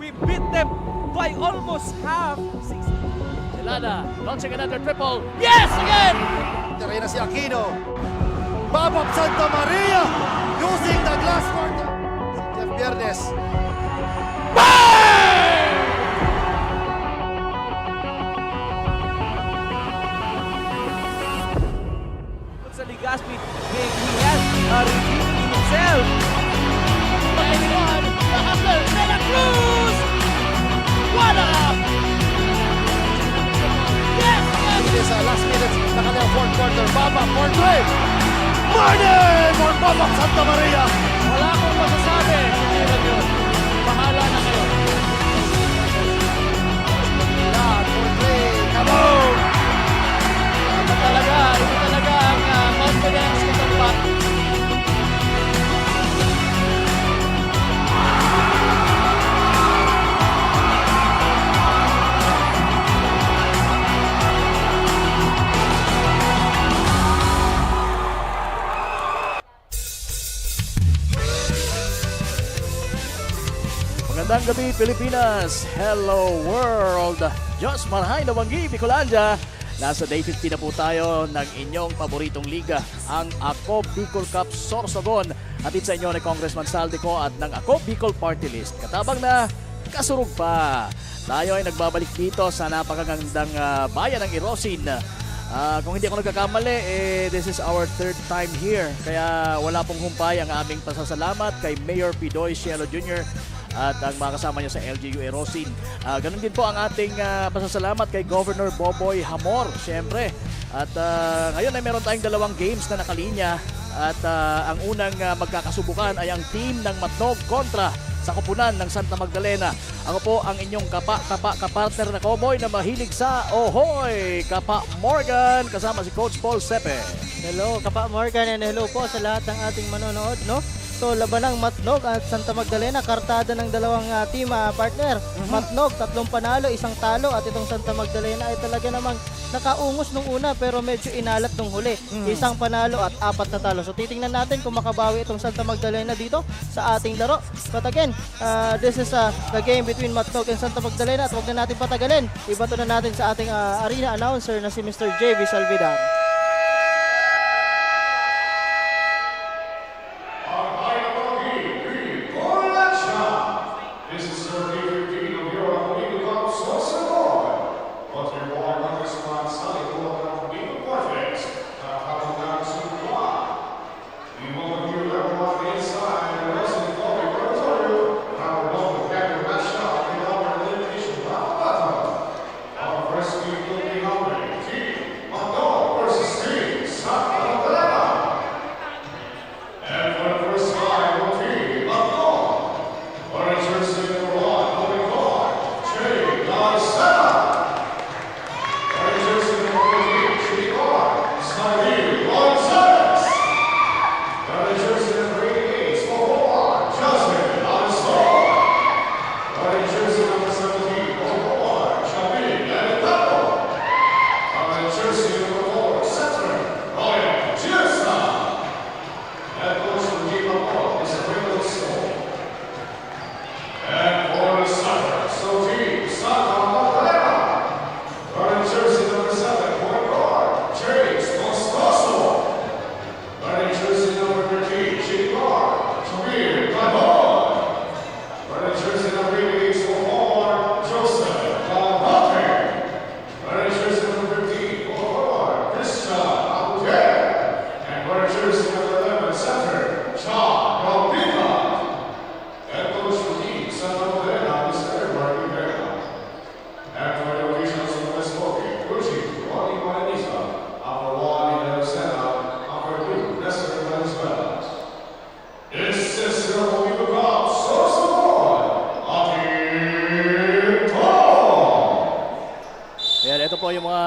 We beat them by almost half. Celada launching another triple. Yes, again! Terena si Aquino. Babab Santa Maria using the glass quarter. Si Jeff Viernes. Sa Ligaspi, he has redeemed himself. Pag-iwan, nakasal, Santa Cruz! What up? Yes, yes! It is last minutes na kanyang fourth quarter. Babab for three. Martin for Babab Santa Maria. Wala akong masasabi. Meron yun. Bahala na kayo. Yan for three. Kaboom! Ito talaga ang confidence nitong bat. Magandang gabi, Pilipinas! Hello, world! Diyos Marhay na Wanggi, Bicolandia! Nasa day 50 na po tayo ng inyong paboritong liga, ang Ako Bicol Cup Sorsogon. Atid sa inyo ni Congressman Saldico at ng Ako Bicol Party List. Katabang na kasurug pa. Tayo ay nagbabalik dito sa napakagandang bayan ng Irosin. Kung hindi ako nagkakamali, this is our third time here. Kaya wala pong humpay ang aming pasasalamat kay Mayor Pidoy Cielo Jr. at ang mga kasama niya sa LGU Erosin. Ganun din po ang ating pasasalamat kay Governor Boboy Hamor, syempre. At ngayon ay meron tayong dalawang games na nakalinya. At ang unang magkakasubukan ay ang team ng Matnog kontra sa kupunan ng Santa Magdalena. Ako po ang inyong kapartner na cowboy na mahilig sa Ohoy! Kapa Morgan, kasama si Coach Paul Sepe. Hello, Kapa Morgan, and hello po sa lahat ng ating manonood, no? So, laban ng Matnog at Santa Magdalena, kartada ng dalawang team partner. Matnog, 3 panalo, 1 talo, at itong Santa Magdalena ay talaga namang nakaungos nung una pero medyo inalat nung huli. 1 panalo at 4 na talo. So, titingnan natin kung makabawi itong Santa Magdalena dito sa ating laro. But again, this is the game between Matnog and Santa Magdalena at huwag na natin patagalin. Ibato na natin sa ating arena announcer na si Mr. JV Salvidar.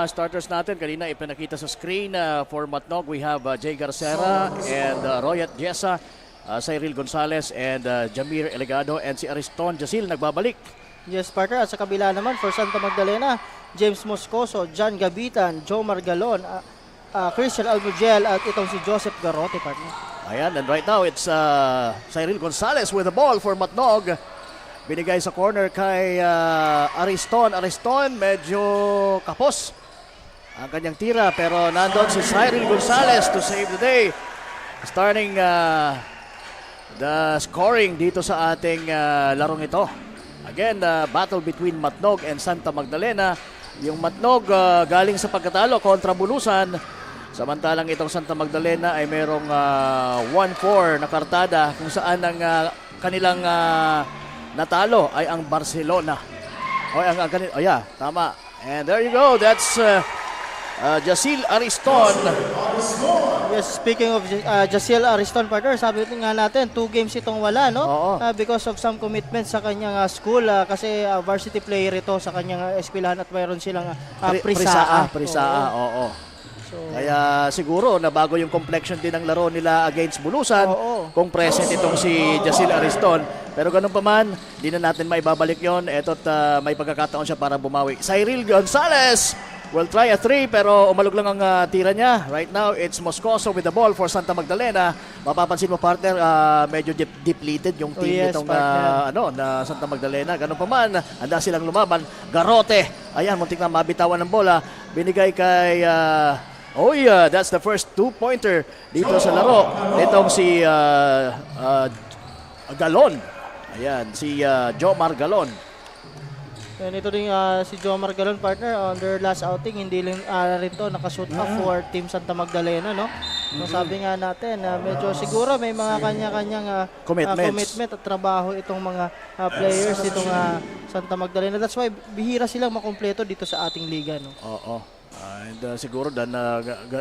Starters natin, kanina ipinakita sa screen for Matnog. We have Jay Garcera and Royat Jessa, Cyril Gonzalez and Jamir Elegado, and si Ariston Jasil nagbabalik. Yes, partner. At sa kabila naman for Santa Magdalena, James Moscoso, John Gabitan, Joe Margalon, Christian Almugiel at itong si Joseph Garote, partner. Ayan, and right now it's Cyril Gonzalez with the ball for Matnog. Binigay sa corner kay Ariston. Ariston medyo kapos ang kanyang tira, pero nandun si Cyril Gonzalez to save the day. Starting the scoring dito sa ating larong ito. Again, battle between Matnog and Santa Magdalena. Yung Matnog galing sa pagkatalo kontra Bulusan. Samantalang itong Santa Magdalena ay merong 1-4 na kartada kung saan ang kanilang natalo ay ang Barcelona. Tama. And there you go. That's Jacil Ariston. Yes, speaking of Jaciel Ariston, partner, sabi nga natin, 2 games itong wala, no? Oo. Because of some commitments sa kanyang school, kasi varsity player ito sa kanyang eskwelahan at mayroon silang prisaa. Prisaa, oo. So, Kaya siguro nabago yung complexion din ng laro nila against Bulusan kung present itong si Jacil Ariston. Pero ganun pa man, di na natin maibabalik yon. Eto't may pagkakataon siya para bumawi. Cyril Gonzalez will try a 3 pero umalog lang ang tira niya. Right now, it's Moscoso with the ball for Santa Magdalena. Mapapansin mo, partner, medyo depleted yung team nitong na Santa Magdalena. Ganun pa man, handa silang lumaban. Garote, ayan, muntik na mabitawan ng bola. Binigay kay... that's the first 2-pointer dito sa laro. Itong si Galon. Ayan, si Jomar Galon. and ito din si Jomar Galon, partner, on their last outing, hindi rin to nakasuit up for Team Santa Magdalena, no? So, sabi nga natin, medyo siguro may mga kanya-kanyang commitment at trabaho itong mga players itong Santa Magdalena. That's why bihira silang makumpleto dito sa ating liga, no? Oo. And siguro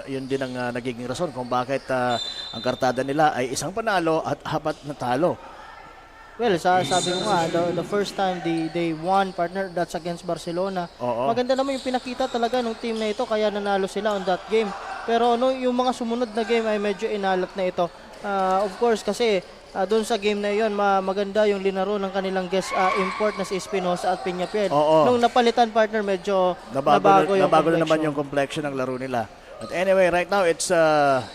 yun din ang nagiging rason kung bakit ang kartada nila ay isang panalo at 4 na talo. Well, sabi ko nga, the first time they won, partner, that's against Barcelona. Oo. Maganda naman yung pinakita talaga ng team na ito, kaya nanalo sila on that game. Pero yung mga sumunod na game ay medyo inalat na ito. Of course, kasi doon sa game na yon, maganda yung linaro ng kanilang guest import na si Espinosa at Peñafiel. Nung napalitan, partner, medyo nabago na naman yung complexion ng laro nila. But anyway, right now it's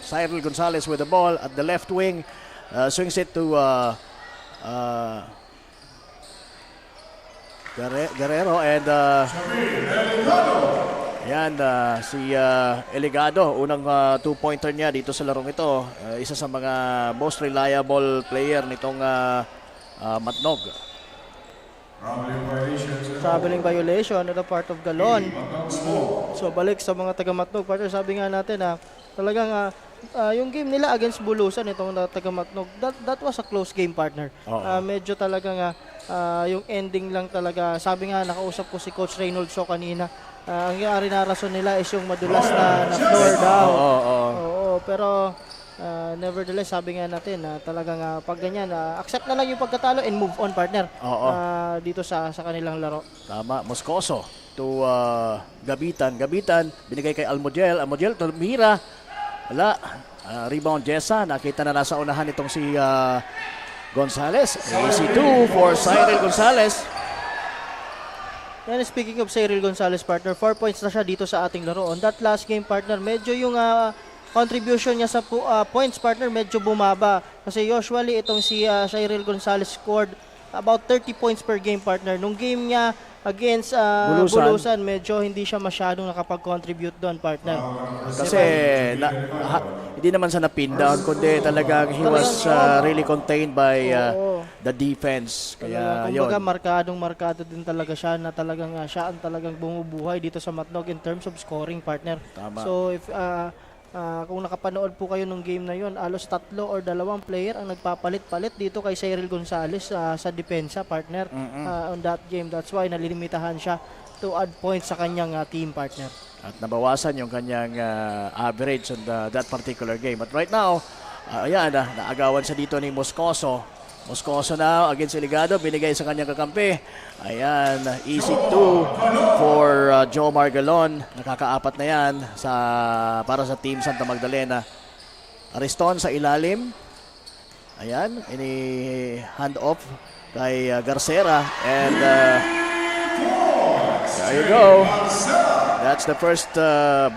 Cyril Gonzalez with the ball at the left wing. Swings it to Guerrero and si Eligado, unang 2-pointer niya dito sa larong ito. Isa sa mga most reliable player nitong Matnog. Traveling violation at the part of Galon. So balik sa mga taga Matnog, partner, sabi nga natin talagang yung game nila against Bulusan, itong taga Matnog, that was a close game, partner. Medyo talagang yung ending lang talaga. Sabi nga, nakausap ko si Coach Reynolds kanina. Ang na rason nila is yung madulas na floor daw. Pero nevertheless, sabi nga natin talagang pag ganyan, accept na lang yung pagkatalo and move on, partner. Dito sa kanilang laro. Tama, Moscoso to Gabitan, binigay kay Almodiel tumira. Wala. Rebound Jessa, nakita na nasa unahan itong si Gonzalez. Easy 2 for Cyril Gonzalez. And speaking of Cyril Gonzalez, partner, 4 points na siya dito sa ating laro. On that last game, partner, medyo yung contribution niya sa points, partner, medyo bumaba. Kasi usually itong si Cyril Gonzalez scored about 30 points per game, partner. Nung game niya against Bulusan, medyo hindi siya masyadong nakapag-contribute doon, partner. Kasi hindi naman sa napin down, kundi talagang he was really contained by the defense. Kaya yun. Kumbaga, markado din talaga siya na talagang siya ang talagang bumubuhay dito sa Matnog in terms of scoring, partner. Tama. So if kung nakapanood po kayo ng game na yon, alos 3 or 2 player ang nagpapalit-palit dito kay Cyril Gonzalez sa depensa, partner, on that game. That's why nalilimitahan siya to add points sa kanyang team, partner. At nabawasan yung kanyang average on that particular game. But right now, naagawan siya dito ni Moscoso. Moscoso now against Eligado, binigay sa kanyang kakampi. Ayan, easy 2 for Jomar Galon. Nakakaapat na yan para sa Team Santa Magdalena. Ariston sa ilalim. Ayan, ini-hand off kay Garcera. And there you go. That's the first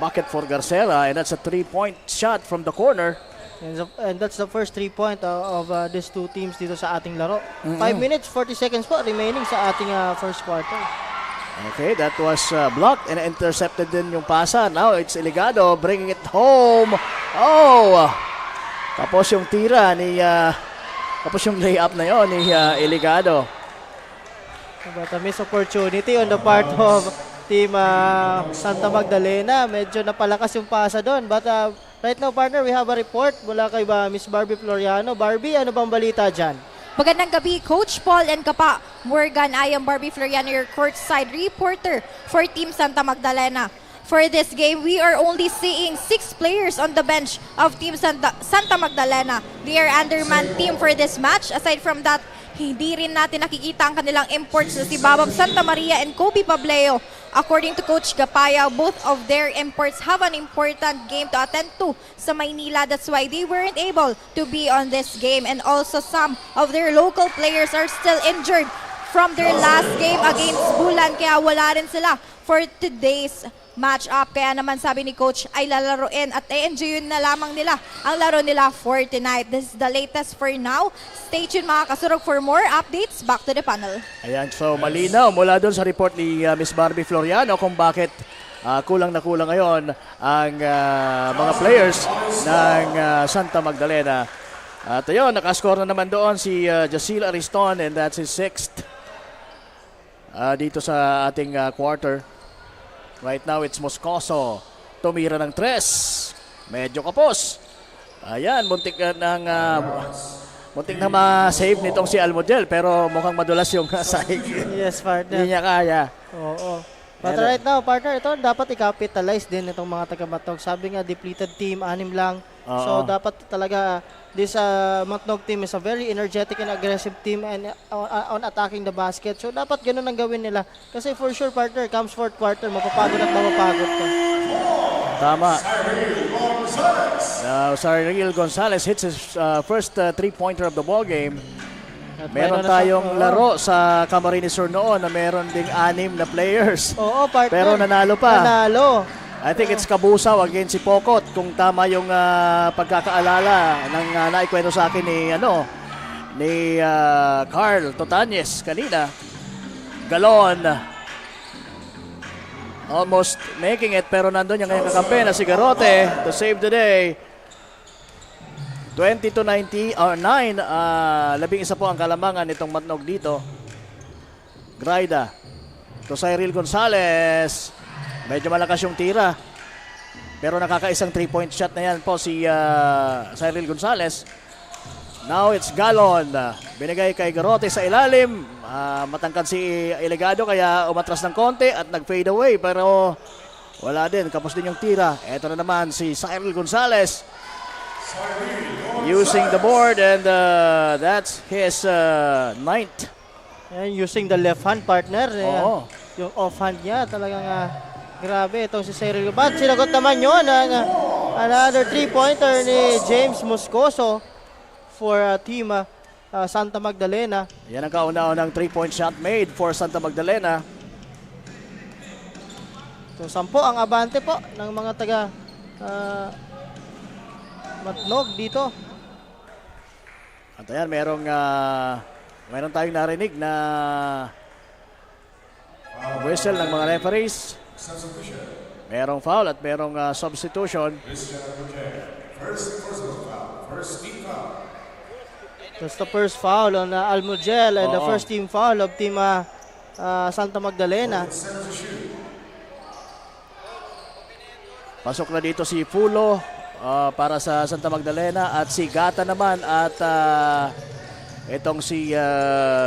bucket for Garcera. And that's a 3-point shot from the corner. And that's the first 3-point of these two teams dito sa ating laro. 5 minutes, 40 seconds po remaining sa ating first quarter. Okay, that was blocked and intercepted din yung pasa. Now it's Eligado bringing it home. Oh! Tapos yung tira ni tapos yung layup na yon ni Eligado. But a missed opportunity on the part of Team Santa Magdalena. Medyo napalakas yung pasa doon. But right now, partner, we have a report mula kay Miss Barbie Floriano. Barbie, ano bang balita dyan? Magandang gabi, Coach Paul and Kapa Morgan. I am Barbie Floriano, your courtside reporter for Team Santa Magdalena. For this game, we are only seeing 6 players on the bench of Team Santa Magdalena. They are undermanned team for this match. Aside from that, hindi rin natin nakikita ang kanilang imports na si Babab Santa Maria and Kobe Pableo. According to Coach Gapaya, both of their imports have an important game to attend to sa Maynila. That's why they weren't able to be on this game. And also some of their local players are still injured from their last game against Bulan. Kaya wala rin sila for today's match-up. Kaya naman sabi ni Coach ay lalaroin at i-enjoyin na lamang nila ang laro nila for tonight. This is the latest for now. Stay tuned mga kasurog for more updates. Back to the panel. Ayan, so malinaw mula doon sa report ni Miss Barbie Floriano kung bakit kulang na kulang ngayon ang mga players ng Santa Magdalena. At ayun, nakascore na naman doon si Jacil Ariston and that's his 6th dito sa ating quarter. Right now, it's Moscoso. Tumira ng 3. Medyo kapos. Ayan, muntik na ma-save nitong si Almodel pero mukhang madulas yung sahig. Yes, partner. Hindi niya kaya. Oo. But right now, partner, ito dapat i-capitalize din itong mga taga-Matnog. Sabi nga, depleted team, 6 lang. So, dapat talaga, this Matnog team is a very energetic and aggressive team and on attacking the basket. So, dapat ganun ang gawin nila. Kasi for sure, partner, comes fourth quarter, mapapagod at mapapagod to. Tama. Now, Cyril Gonzalez hits his first 3-pointer of the ball game. At Meron tayong laro sa Camarines Sur noon na meron ding 6 na players. Oo, partner. Pero nanalo pa. Nanalo. I think it's Kabusaw against si Pokot kung tama yung pagkakaalala ng naikwento sa akin ni Carl Totanes kanina. Galon almost making it pero nandun yung kanyang kakampi na si Garote to save the day. 20-9 11 po ang kalamangan nitong Matnog dito. Graida to Cyril Gonzalez. Medyo malakas yung tira. Pero nakakaisang 3-point shot na yan po si Cyril Gonzalez. Now it's Galon. Binigay kay Garote sa ilalim. Matangkad si Eligado kaya umatras ng konti at nag-fade away. Pero wala din. Kapos din yung tira. Ito na naman si Cyril Gonzalez. Using the board and that's his 9th. Using the left hand, partner. Oo. Yung offhand niya talagang grabe itong si Cyril. But sinagot naman yun another 3-pointer ni James Moscoso for Team Santa Magdalena. Yan ang kauna-unang 3-point shot made for Santa Magdalena. So 10 ang abante po ng mga taga Matnog dito. At ayan, meron tayong narinig na whistle ng mga referees. Merong foul at merong substitution. That's the first foul on Almugel and the first team foul of Team Santa Magdalena. Pasok na dito si Fulo para sa Santa Magdalena at si Gata naman at itong si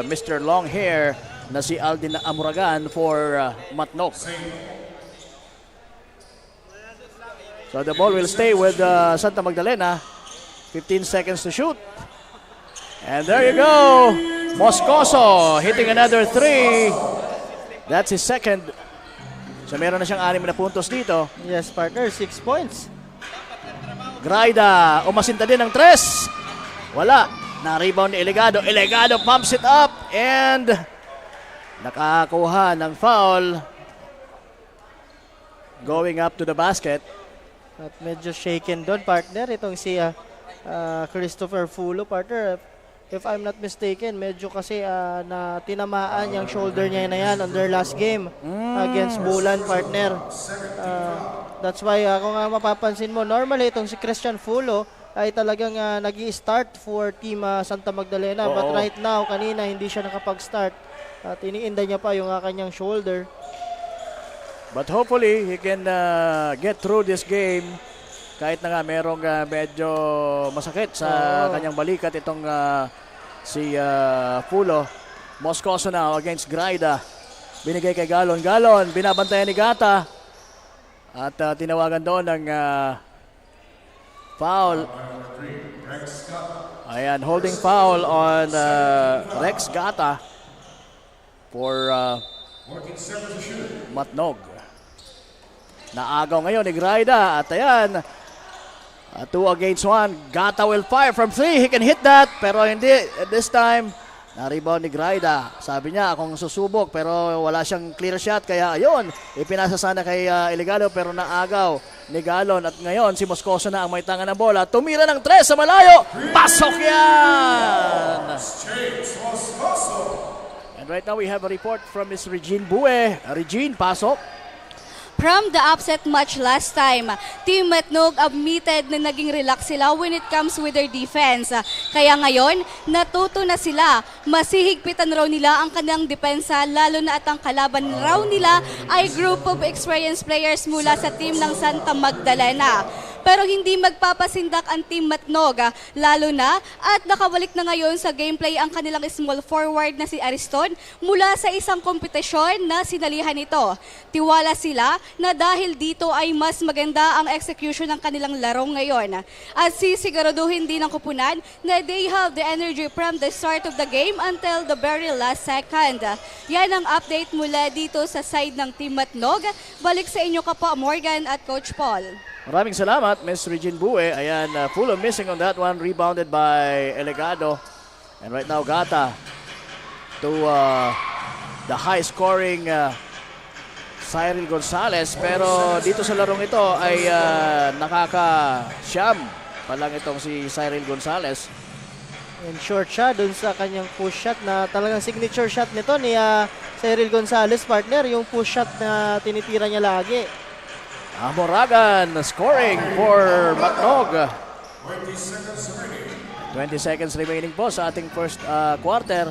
Mr. Long Hair na si Aldin Amuragan for Matnog. So the ball will stay with Santa Magdalena. 15 seconds to shoot. And there you go. Moscoso hitting another 3. That's his 2nd. So meron na siyang 6 na puntos dito. Yes, partner, 6 points. Graida, umasinta din ng 3. Wala. Na-rebound ni Eligado. Eligado pumps it up and nakakuha ng foul. Going up to the basket. At medyo shaken doon, partner. Itong si Christopher Fulo, partner. If I'm not mistaken, medyo kasi na tinamaan yung shoulder niya na yan on their last game against Bulan, partner. That's why kung mapapansin mo, normally itong si Christian Fulo ay talagang nag-i-start for Team Santa Magdalena. But right now, kanina hindi siya nakapag-start. At iniinda niya pa yung kanyang shoulder. But hopefully, he can get through this game. Kahit na nga merong medyo masakit sa kanyang balikat itong si Fulo. Moscoso now against Graida. Binigay kay Galon. Galon, binabantayan ni Gata. At tinawagan doon ng foul. Ayan, holding foul on Rex Gata for Matnog. Naagaw ngayon ni Graida. At ayan, 2 against 1. Gata will fire from 3. He can hit that. Pero hindi. At this time, na-rebound ni Graida. Sabi niya, akong susubok. Pero wala siyang clear shot. Kaya ayun, ipinasa sana kay Eligado. Pero naagaw ni Galon. At ngayon, si Moscoso na ang may tanga ng bola. Tumira ng 3 sa malayo. Pasok yan! And right now, we have a report from Miss Regine Bue. Regine, pasok. From the upset match last time, Team Matnog admitted na naging relax sila when it comes with their defense. Kaya ngayon, natuto na sila. Masihigpitan raw nila ang kanilang depensa, lalo na at ang kalaban raw nila ay group of experienced players mula sa team ng Santa Magdalena. Pero hindi magpapasindak ang Team Matnog, lalo na at nakabalik na ngayon sa gameplay ang kanilang small forward na si Ariston mula sa isang kompetisyon na sinalihan nito. Tiwala sila na dahil dito ay mas maganda ang execution ng kanilang laro ngayon. At sisiguraduhin din ng kupunan na they have the energy from the start of the game until the very last second. Yan ang update mula dito sa side ng Team Matnog. Balik sa inyo Kapa Morgan at Coach Paul. Maraming salamat, Miss Regine Bue. Ayan, Fulo missing on that one. Rebounded by Eligado. And right now, Gata to the high-scoring Cyril Gonzalez. Pero dito sa larong ito ay nakaka-siyam pa lang itong si Cyril Gonzalez. And short siya dun sa kanyang push shot na talagang signature shot nito ni Cyril Gonzalez, partner. Yung push shot na tinitira niya lagi. Moragan scoring for Matnog. 20 seconds remaining po sa ating first quarter.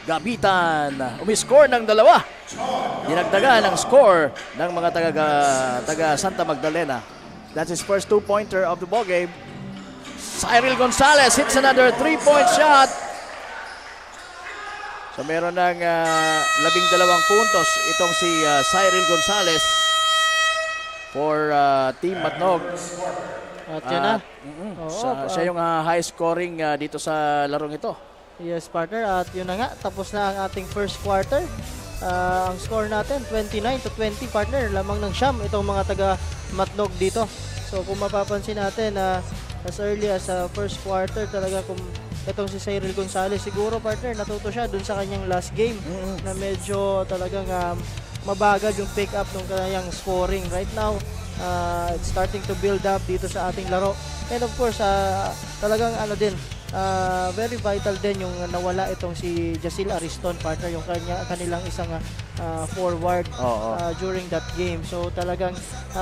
Gabitan, umiscore ng 2. Dinagdagan ang score ng mga taga Santa Magdalena. That's his first 2-pointer of the ball game. Cyril Gonzalez hits another 3-point shot. So meron ng 12 puntos itong si Cyril Gonzalez for Team Matnog. At yun na. Siya yung high scoring dito sa larong ito. Yes, partner. At yun na nga. Tapos na ang ating first quarter. Ang score natin, 29-20, partner. Lamang ng siyam itong mga taga Matnog dito. So kung mapapansin natin, as early as first quarter, talaga kung itong si Cyril Gonzalez, siguro partner, natuto siya dun sa kanyang last game na medyo talagang mabagal yung pick up ng kanyang scoring. Right now, it's starting to build up dito sa ating laro. And of course, talagang very vital din yung nawala itong si Jacil Ariston, partner, yung kanilang isang forward during that game. So talagang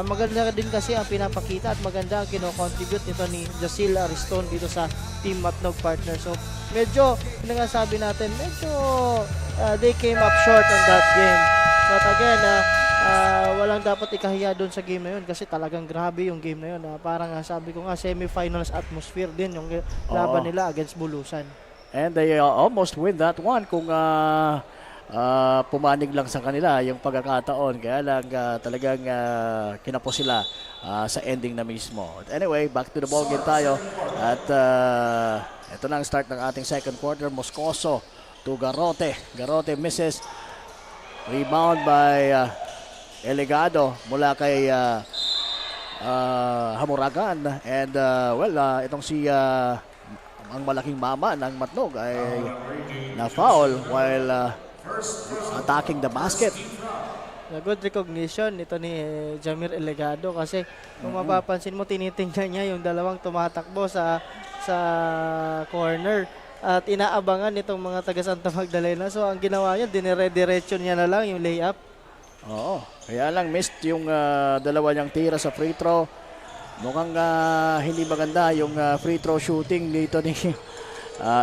maganda din kasi ang pinapakita at maganda ang kino-contribute nito ni Jacil Ariston dito sa Team Matnog, partner. So medyo, sabi natin, medyo they came up short on that game. But again, walang dapat ikahiya doon sa game na yun kasi talagang grabe yung game na yun. Parang sabi ko nga, semifinals atmosphere din yung laban nila against Bulusan. And they almost win that one kung pumanig lang sa kanila yung pagkakataon. Kaya lang talagang kinapos sila sa ending na mismo. But anyway, back to the ball game tayo. At ito na ang start ng ating second quarter. Moscoso to Garote. Garote misses. Rebound by Eligado mula kay Hamuragan. And itong si ang malaking mama ng Matnog ay na-foul while attacking the basket. Good recognition ito ni Jamir Elegado kasi kung mapapansin mo tinitingnan niya yung dalawang tumatakbo sa corner at inaabangan itong mga taga Santa Magdalena. So ang ginawa niya, dinire-diretso niya na lang yung layup. Oo, kaya lang missed yung dalawa niyang tira sa free throw. Mukhang hindi maganda yung free throw shooting dito ni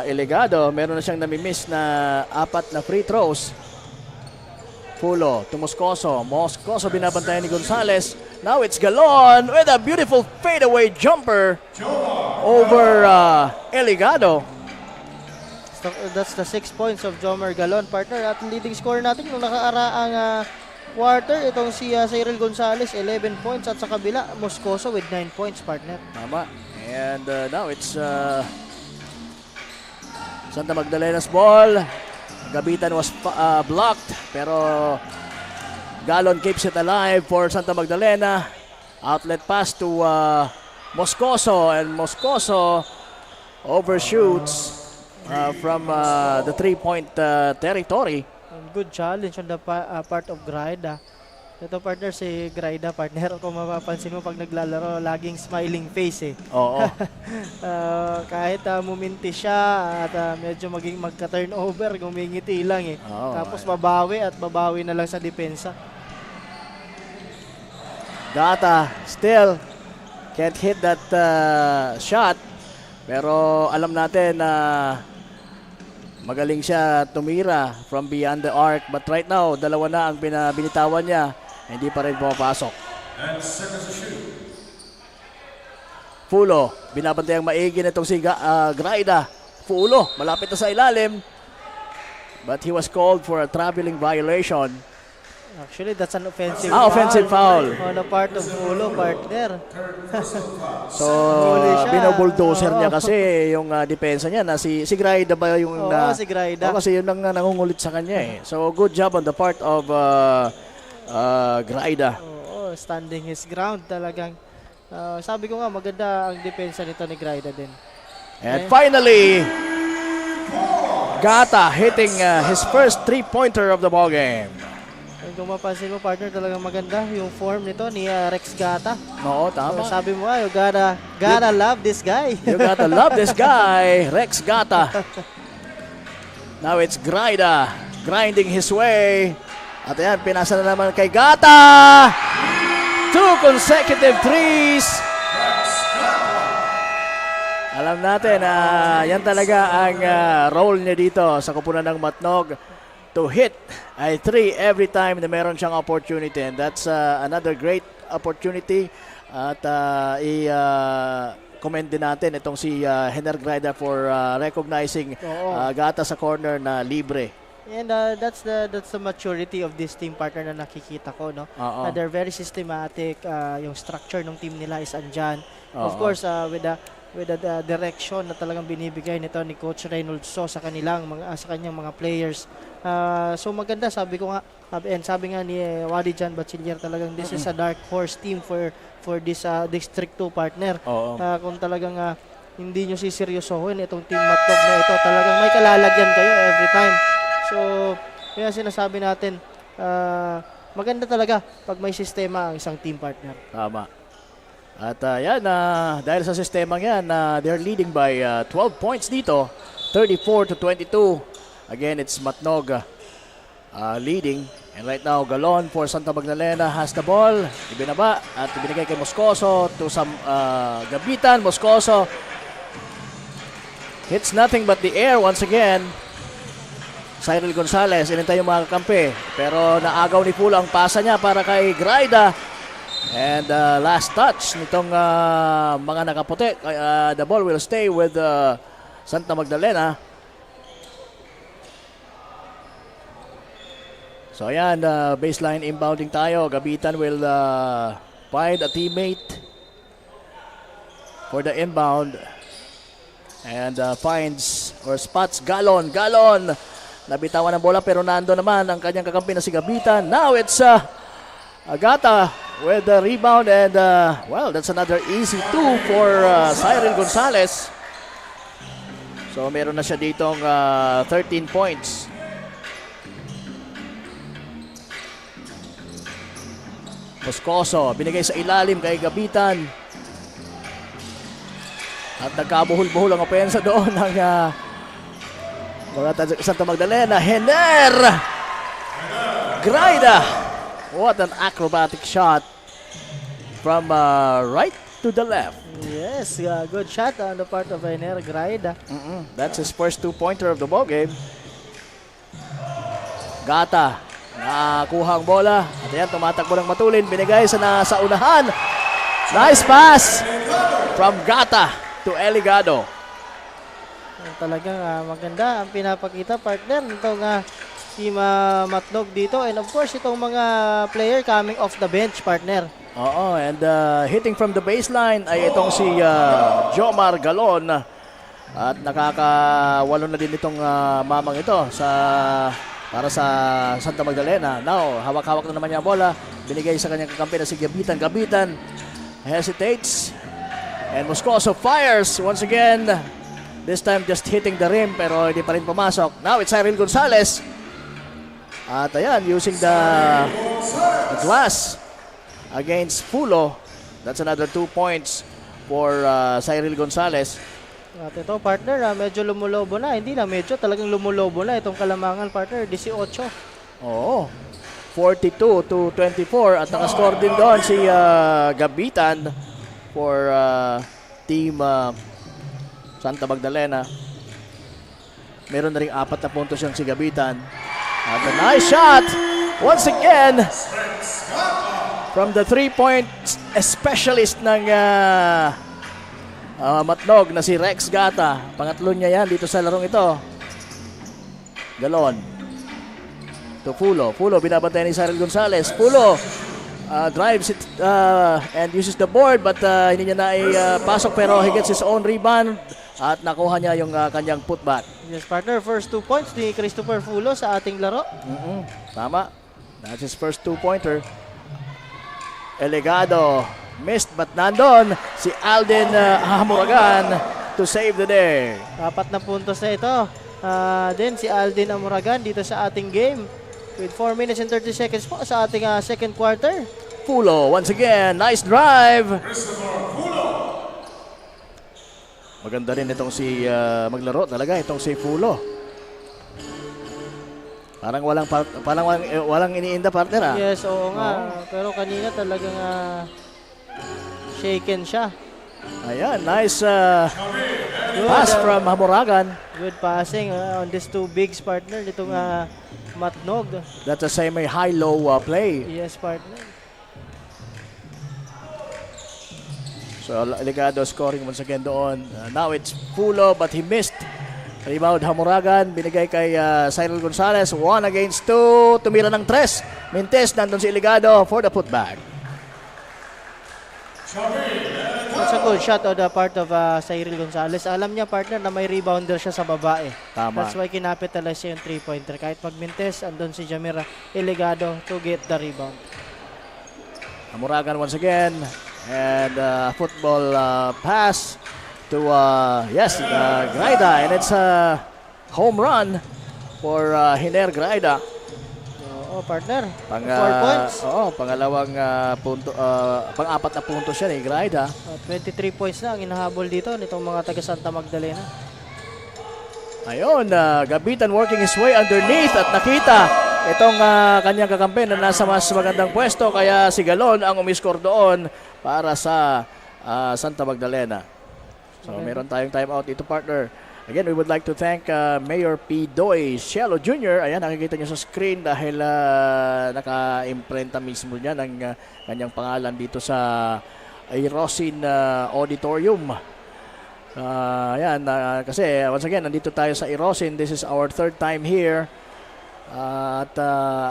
Elegado. Meron na siyang namimiss na 4 na free throws. Fulo to Moscoso. Moscoso binabantayan ni Gonzales. Now it's Galon with a beautiful fadeaway jumper over Elegado. So, that's the 6 points of Jomer Galon, partner. At leading scorer natin nung nakaraang quarter, itong si Cyril Gonzales, 11 points. At sa kabila, Moscoso with 9 points, partner. Tama. And now it's Santa Magdalena's ball. Gabitan was blocked, pero Galon keeps it alive for Santa Magdalena. Outlet pass to Moscoso, and Moscoso overshoots from the 3-point territory. Good challenge on the part of Graida. Ito, partner, si Graida, partner. Kung mapapansin mo pag naglalaro, laging smiling face eh. Oo. Kahit muminti siya at medyo magka-turnover, gumingiti lang eh. Oo, Tapos babawi at babawi na lang sa depensa. Gata still can't hit that shot. Pero alam natin na magaling siya tumira from beyond the arc. But right now, dalawa na ang binitawan niya. Hindi pa rin pumapasok. Fulo, binabantayang maigi na itong si Graida. Fulo, malapit na sa ilalim. But he was called for a traveling violation. Actually, that's an offensive Offensive foul. on the part of Ulo, partner. So, Huli siya. binobulldozer niya kasi yung depensa niya na si Graida ba yung Oo, si Graida. kasi yun ang nangungulit sa kanya eh. So, good job on the part of Graida. Oo, standing his ground talagang. Sabi ko nga, maganda ang depensa nito ni Graida din. And finally, Gata hitting his first 3-pointer of the ball game. And kung mapansin mo, partner, talagang maganda yung form nito ni Rex Gata. Oo, tama. Sabi mo nga, you gotta love this guy. You gotta love this guy, Rex Gata. Now it's Graida grinding his way. At ayan, pinasa na naman kay Gata. 2 consecutive threes. Alam natin na yan talaga ang role niya dito sa kupunan ng Matnog, to hit a 3 every time na meron siyang opportunity. And that's another great opportunity. At i-commend din natin itong si Hener Graida for recognizing Gata sa corner na libre. And that's the maturity of this team, partner, na nakikita ko, no? They're very systematic. Yung structure ng team nila is andyan. Of course, with the direction na talagang binibigay nito ni Coach Reynolds sa kanyang mga players. So maganda, sabi ko nga, and sabi nga ni Wadi Jan Bachiller, talagang this is a dark horse team for this District 2, partner. Kung talagang hindi nyo siseryosohin itong team Matnog na ito, talagang may kalalagyan kayo every time. So, kaya sinasabi natin, maganda talaga pag may sistema ang isang team, partner. Tama. At yan, dahil sa sistema yan, they're leading by 12 points dito, 34-22. Again, it's Matnog leading. And right now, Galon for Santa Magdalena has the ball. Ibinaba at ibinigay kay Moscoso to some Gabitan. Moscoso hits nothing but the air once again. Cyril Gonzales, inintay yung mga kakampi. Pero naagaw ni Pula ang pasa niya para kay Graida. And last touch nitong mga nakaputi. The ball will stay with Santa Magdalena. So ayan, baseline inbounding tayo. Gabitan will find a teammate for the inbound. And finds or spots Galon. Galon! Nabitawan ng bola pero nando naman ang kanyang kakampi na si Gabitan. Now it's Agata with the rebound and well, that's another easy 2 for Cyril Gonzales. So meron na siya ditong 13 points. Moscoso, binigay sa ilalim kay Gabitan. At nagkabuhol-buhol ang opensa doon ng mga Santa Magdalena. Hener Graida. What an acrobatic shot from right to the left. Yes, good shot on the part of Ener Graida. That's his first 2-pointer of the ball game. Gata, nakakuha ang bola. At yan, tumatakbo ng matulin. Binigay sa unahan. Nice pass from Gata to Eligado. Talagang maganda ang pinapakita, partner, itong Team Matnog dito. And of course, itong mga player coming off the bench, partner. Oo, and hitting from the baseline ay itong si Jomar Galon. At nakakawalo na din itong mamang ito para sa Santa Magdalena. Now, hawak-hawak na naman niya ang bola. Binigay sa kanyang kakampi na si Gabitan. Gabitan hesitates. And Moscoso fires once again. This time just hitting the rim pero hindi pa rin pumasok. Now it's Cyril Gonzalez. At ayan, using the glass against Pulo. That's another 2 points for Cyril Gonzalez. At ito, partner, medyo lumulobo na. Hindi na medyo, talagang lumulobo na itong Kalamangan, partner. 18. Oo. 42-24 at nakascore din doon si Gabitan for Team Santa Magdalena. Meron na ring 4 na puntos yung si Gabitan. At a nice shot once again from the 3-point specialist ng Matnog na si Rex Gata. Pangatlo niya yan dito sa larong ito. Galon to Pulo. Pulo binabantay ni Cyril Gonzalez. Pulo drives it and uses the board but hindi niya na pasok pero he gets his own rebound at nakuha niya yung kanyang putback. Yes, partner, first 2 points ni Christopher Pulo sa ating laro. Tama. That's his first 2-pointer. Eligado missed but nandun si Alden Hamuragan to save the day. 4 na puntos na ito. Then si Alden Amuragan dito sa ating game with 4 minutes and 30 seconds po sa ating second quarter. Pulo once again, nice drive. Maganda rin itong si maglaro talaga itong si Pulo. Parang walang iniinda, partner. Yes, oo nga. Pero kanina talagang shaken siya. Ayan, nice pass from Hamuragan. Good passing on these 2 bigs, partner, nitong Matnog. That's a semi-high-low play. Yes, partner. So, Eligado scoring once again doon. Now it's Pulo but he missed. Rebound Hamuragan, binigay kay Cyril Gonzalez. 1 against 2. Tumira ng 3. Mintes, nandun si Eligado for the putback. That's a good shot on the part of Cyril Gonzalez. Alam niya, partner, na may rebounder siya sa babae. Tama. That's why kinapitalize siya yung 3-pointer. Kahit magmintes, andun si Jamira Eligado to get the rebound. Hamuragan once again. And football pass to Graida. And it's a home run for Hiner Graida. Oo, partner. 4 Pang points. pangalawang punto, pang-4 na punto siya ni Graida. 23 points na ang inahabol dito nitong mga taga Santa Magdalena. Ayun, Gabitan working his way underneath at nakita itong kanyang kakampi na nasa mas magandang pwesto kaya si Galon ang umiscore doon para sa Santa Magdalena. So meron tayong timeout dito, partner. Again, we would like to thank Mayor P. Doy Cielo Jr. Ayan, nakikita niyo sa screen dahil naka-imprenta mismo niya ng kanyang pangalan dito sa Irosin Auditorium. Ayan, kasi once again, nandito tayo sa Irosin. This is our 3rd time here. At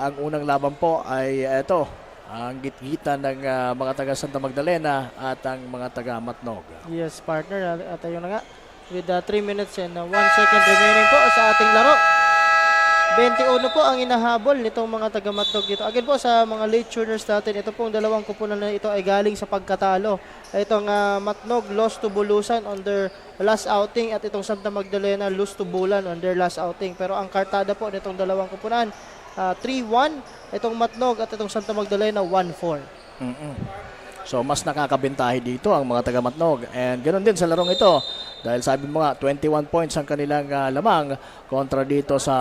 ang unang laban po ay ito, ang gitgitan ng mga taga Santa Magdalena at ang mga taga Matnog. Yes, partner. At ayun na nga. With 3 minutes and 1 second remaining po sa ating laro. 21 po ang inahabol nitong mga taga Matnog dito. Again po sa mga late tuners natin, ito pong dalawang kupunan na ito ay galing sa pagkatalo. Itong Matnog lost to Bulusan on their last outing at itong Santa Magdalena lost to Bulan on their last outing. Pero ang kartada po nitong dalawang kupunan, 3-1 itong Matnog at itong Santa Magdalena 1-4. So mas nakakabentahe dito ang mga taga Matnog. And ganoon din sa larong ito. Dahil sabi mo nga, 21 points ang kanilang lamang kontra dito sa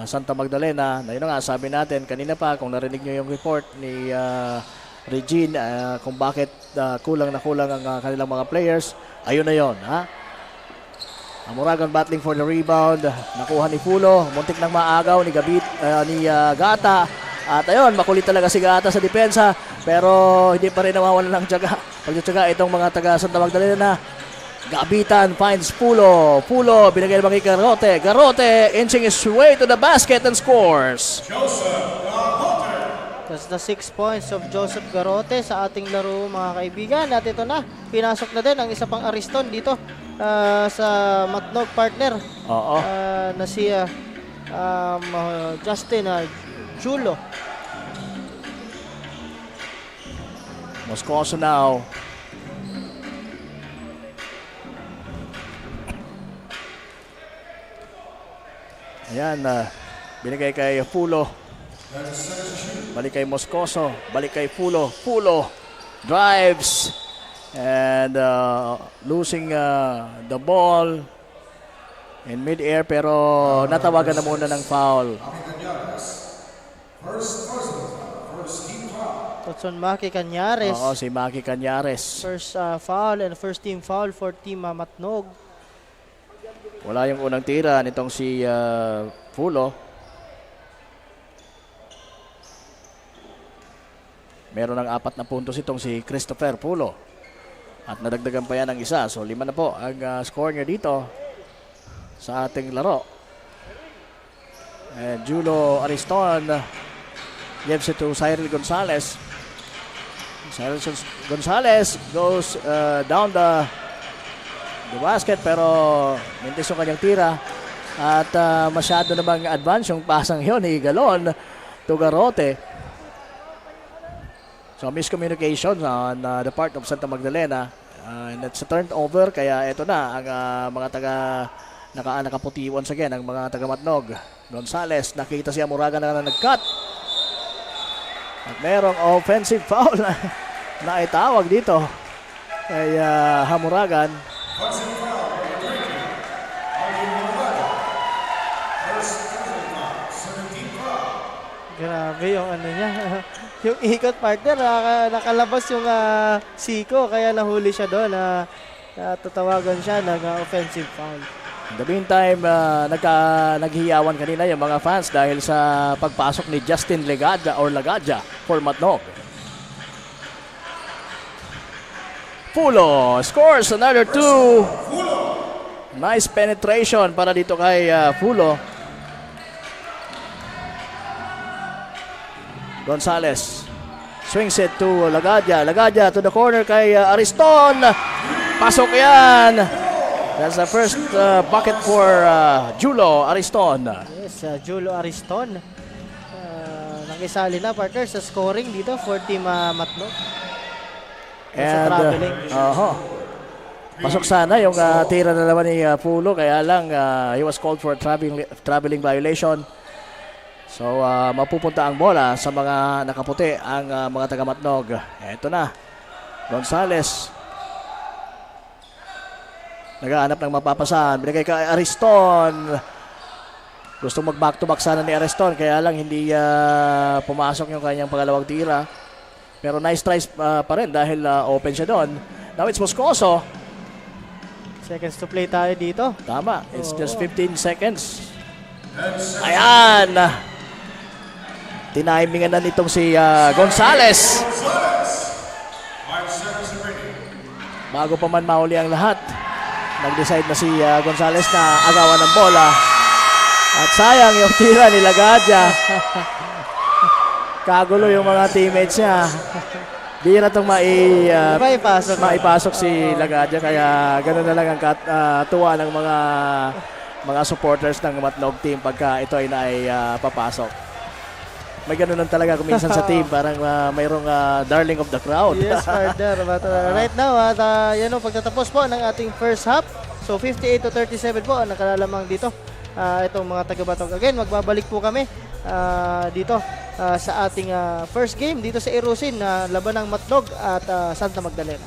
Santa Magdalena. Na yun nga, sabi natin kanina pa, kung narinig nyo yung report ni Regine, kung bakit kulang na kulang ang kanilang mga players, ayun na yun. Ha? Amuragan battling for the rebound. Nakuha ni Fulo. Muntik nang maagaw ni Gata. At ayun, makulit talaga si Gata sa depensa. Pero hindi pa rin nawawalan ng tiyaga. Pagtitiyaga itong mga taga Santa Magdalena. Gabitan finds Fulo. Fulo, binigay naman kay Garote. Garote inching his way to the basket and scores. That's the 6 points of Joseph Garote sa ating laro, mga kaibigan. At ito na, pinasok na din ang isa pang Ariston dito sa Matnog partner. Oo. Na si Justin Julo. Moscoso now. Ayan, binigay kay Fulo. Balik kay Moscoso. Balik kay Fulo. Fulo drives and losing the ball in mid-air, pero natawagan na muna ng foul. Totson Maki Canyares. Oo, si Maki Canyares. First foul and first team foul for Team Matnog. Wala yung unang tira nitong si Fulo. Meron ng 4 na puntos itong si Christopher Fulo. At nadagdagan pa yan ng isa. So 5 na po ang score niya dito sa ating laro. And Julo Ariston gives it to Cyril Gonzalez. Cyril Gonzalez goes down the basket, pero mintis yung kanyang tira at masyado namang advance yung pasang yun ni Galon to Garote. So miscommunication on the part of Santa Magdalena, and it's a turnover, kaya ito na ang mga nakaputi once again ang mga taga Matnog. Gonzales, nakita si Amuragan na nag-cut at merong offensive foul na itawag dito kay Hamuragan. Grabe yung ano niya. Yung ikot partner, nakalabas yung Siko, kaya nahuli siya doon. Tatawagan siya ng offensive foul. In the meantime, naghihiyawan kanina yung mga fans dahil sa pagpasok ni Justin Lagadja for Matnog. Fulo scores another 2. Nice penetration para dito kay Fulo. Gonzales swings it to Lagadja. Lagadja to the corner kay Ariston. Pasok yan. That's the first bucket for Julo Ariston. Yes, Julo Ariston. Nakisali na partner sa scoring dito for Team Matnog. And traveling. pasok sana yung tira na naman ni Fulo, kaya lang he was called for traveling violation. So mapupunta ang bola sa mga nakaputi ang mga taga Matnog. Ito na, Gonzales nagaanap ng mapapasahan, binigay kay Ariston. Gusto mag back to back sana ni Ariston, kaya lang hindi pumasok yung kanyang pangalawang tira. Pero nice tries pa rin dahil open siya doon. Now it's Moscoso. Seconds to play tayo dito. Tama, it's just 15 seconds. Ayan! Tinimingan na nitong si Gonzales. Bago pa man mahuli ang lahat, nag-decide na si Gonzales na agawan ng bola. At sayang yung tira ni Lagadja. Kagulo yung mga teammates niya. Bira itong maipasok si Lagadja, kaya gano'n na lang ang tuwa ng mga supporters ng Matnog team pagka ito ay papasok. May gano'n lang talaga kuminsan sa team, parang mayroong darling of the crowd. Yes, partner. But right now, yan o, pagtatapos po ng ating first half. So 58-37 po ang nakalalamang dito. Itong mga taga-Batog. Again, magbabalik po kami dito sa ating first game dito sa Irusin na laban ng Matnog at Santa Magdalena.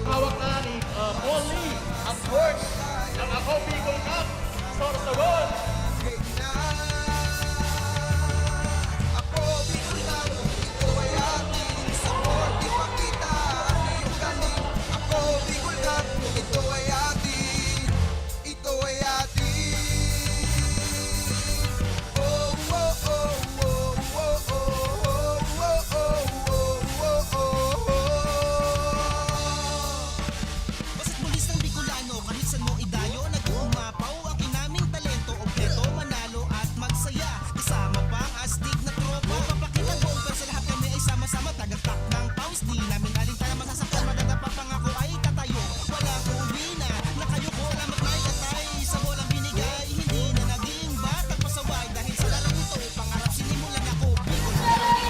Hawak na ni Paul Lee ang court ng Ako Bicol Cup. Sorsogon! Basta't bulis ng Bicolano, kahit saan mo idayo, nag-uumapaw ang kinaming talento, kompleto, manalo at magsaya. Kasama pa ang astig na tropa, papakitang buong pero sa lahat kami ay sama-sama. Tagaktak ng paus, di namin alintana masasaktan, madadapa pangako ay tatayo. Walang uuwi na kayo ko, alamat na'y katay. Sa bolang binigay, hindi na naging batang pasaway. Dahil sa larong ito, pangarap sinimulan ako. Bicol,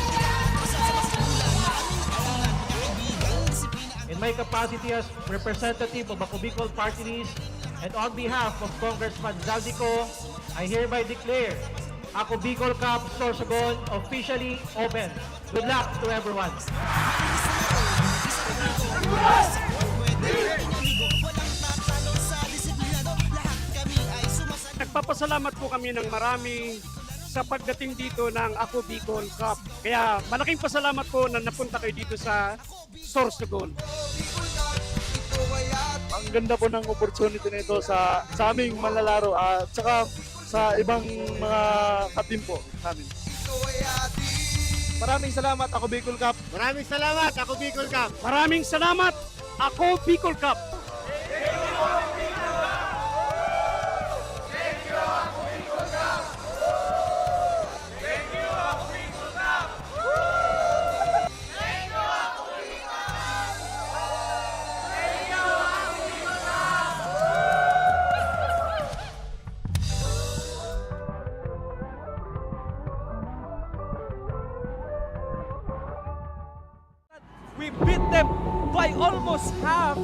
masasama sa ulan, maraming nakaulan, pagkakaibigan, disiplina ang In my capacity as representative of Ako Bicol Party List and on behalf of Congressman Zaldico, I hereby declare Ako Bicol Cup Sorsogon officially open. Good luck to everyone. Nagpapasalamat po kami ng marami sa pagdating dito ng Ako Bicol Cup. Kaya malaking pasalamat po na napunta kayo dito sa Sorsogon. Ang ganda po ng opportunity nito sa aming manlalaro at saka sa ibang mga katim po namin. Maraming salamat, Ako Bicol Cup. Maraming salamat, Ako Bicol Cup. Maraming salamat, Ako Bicol Cup. We beat them by almost half.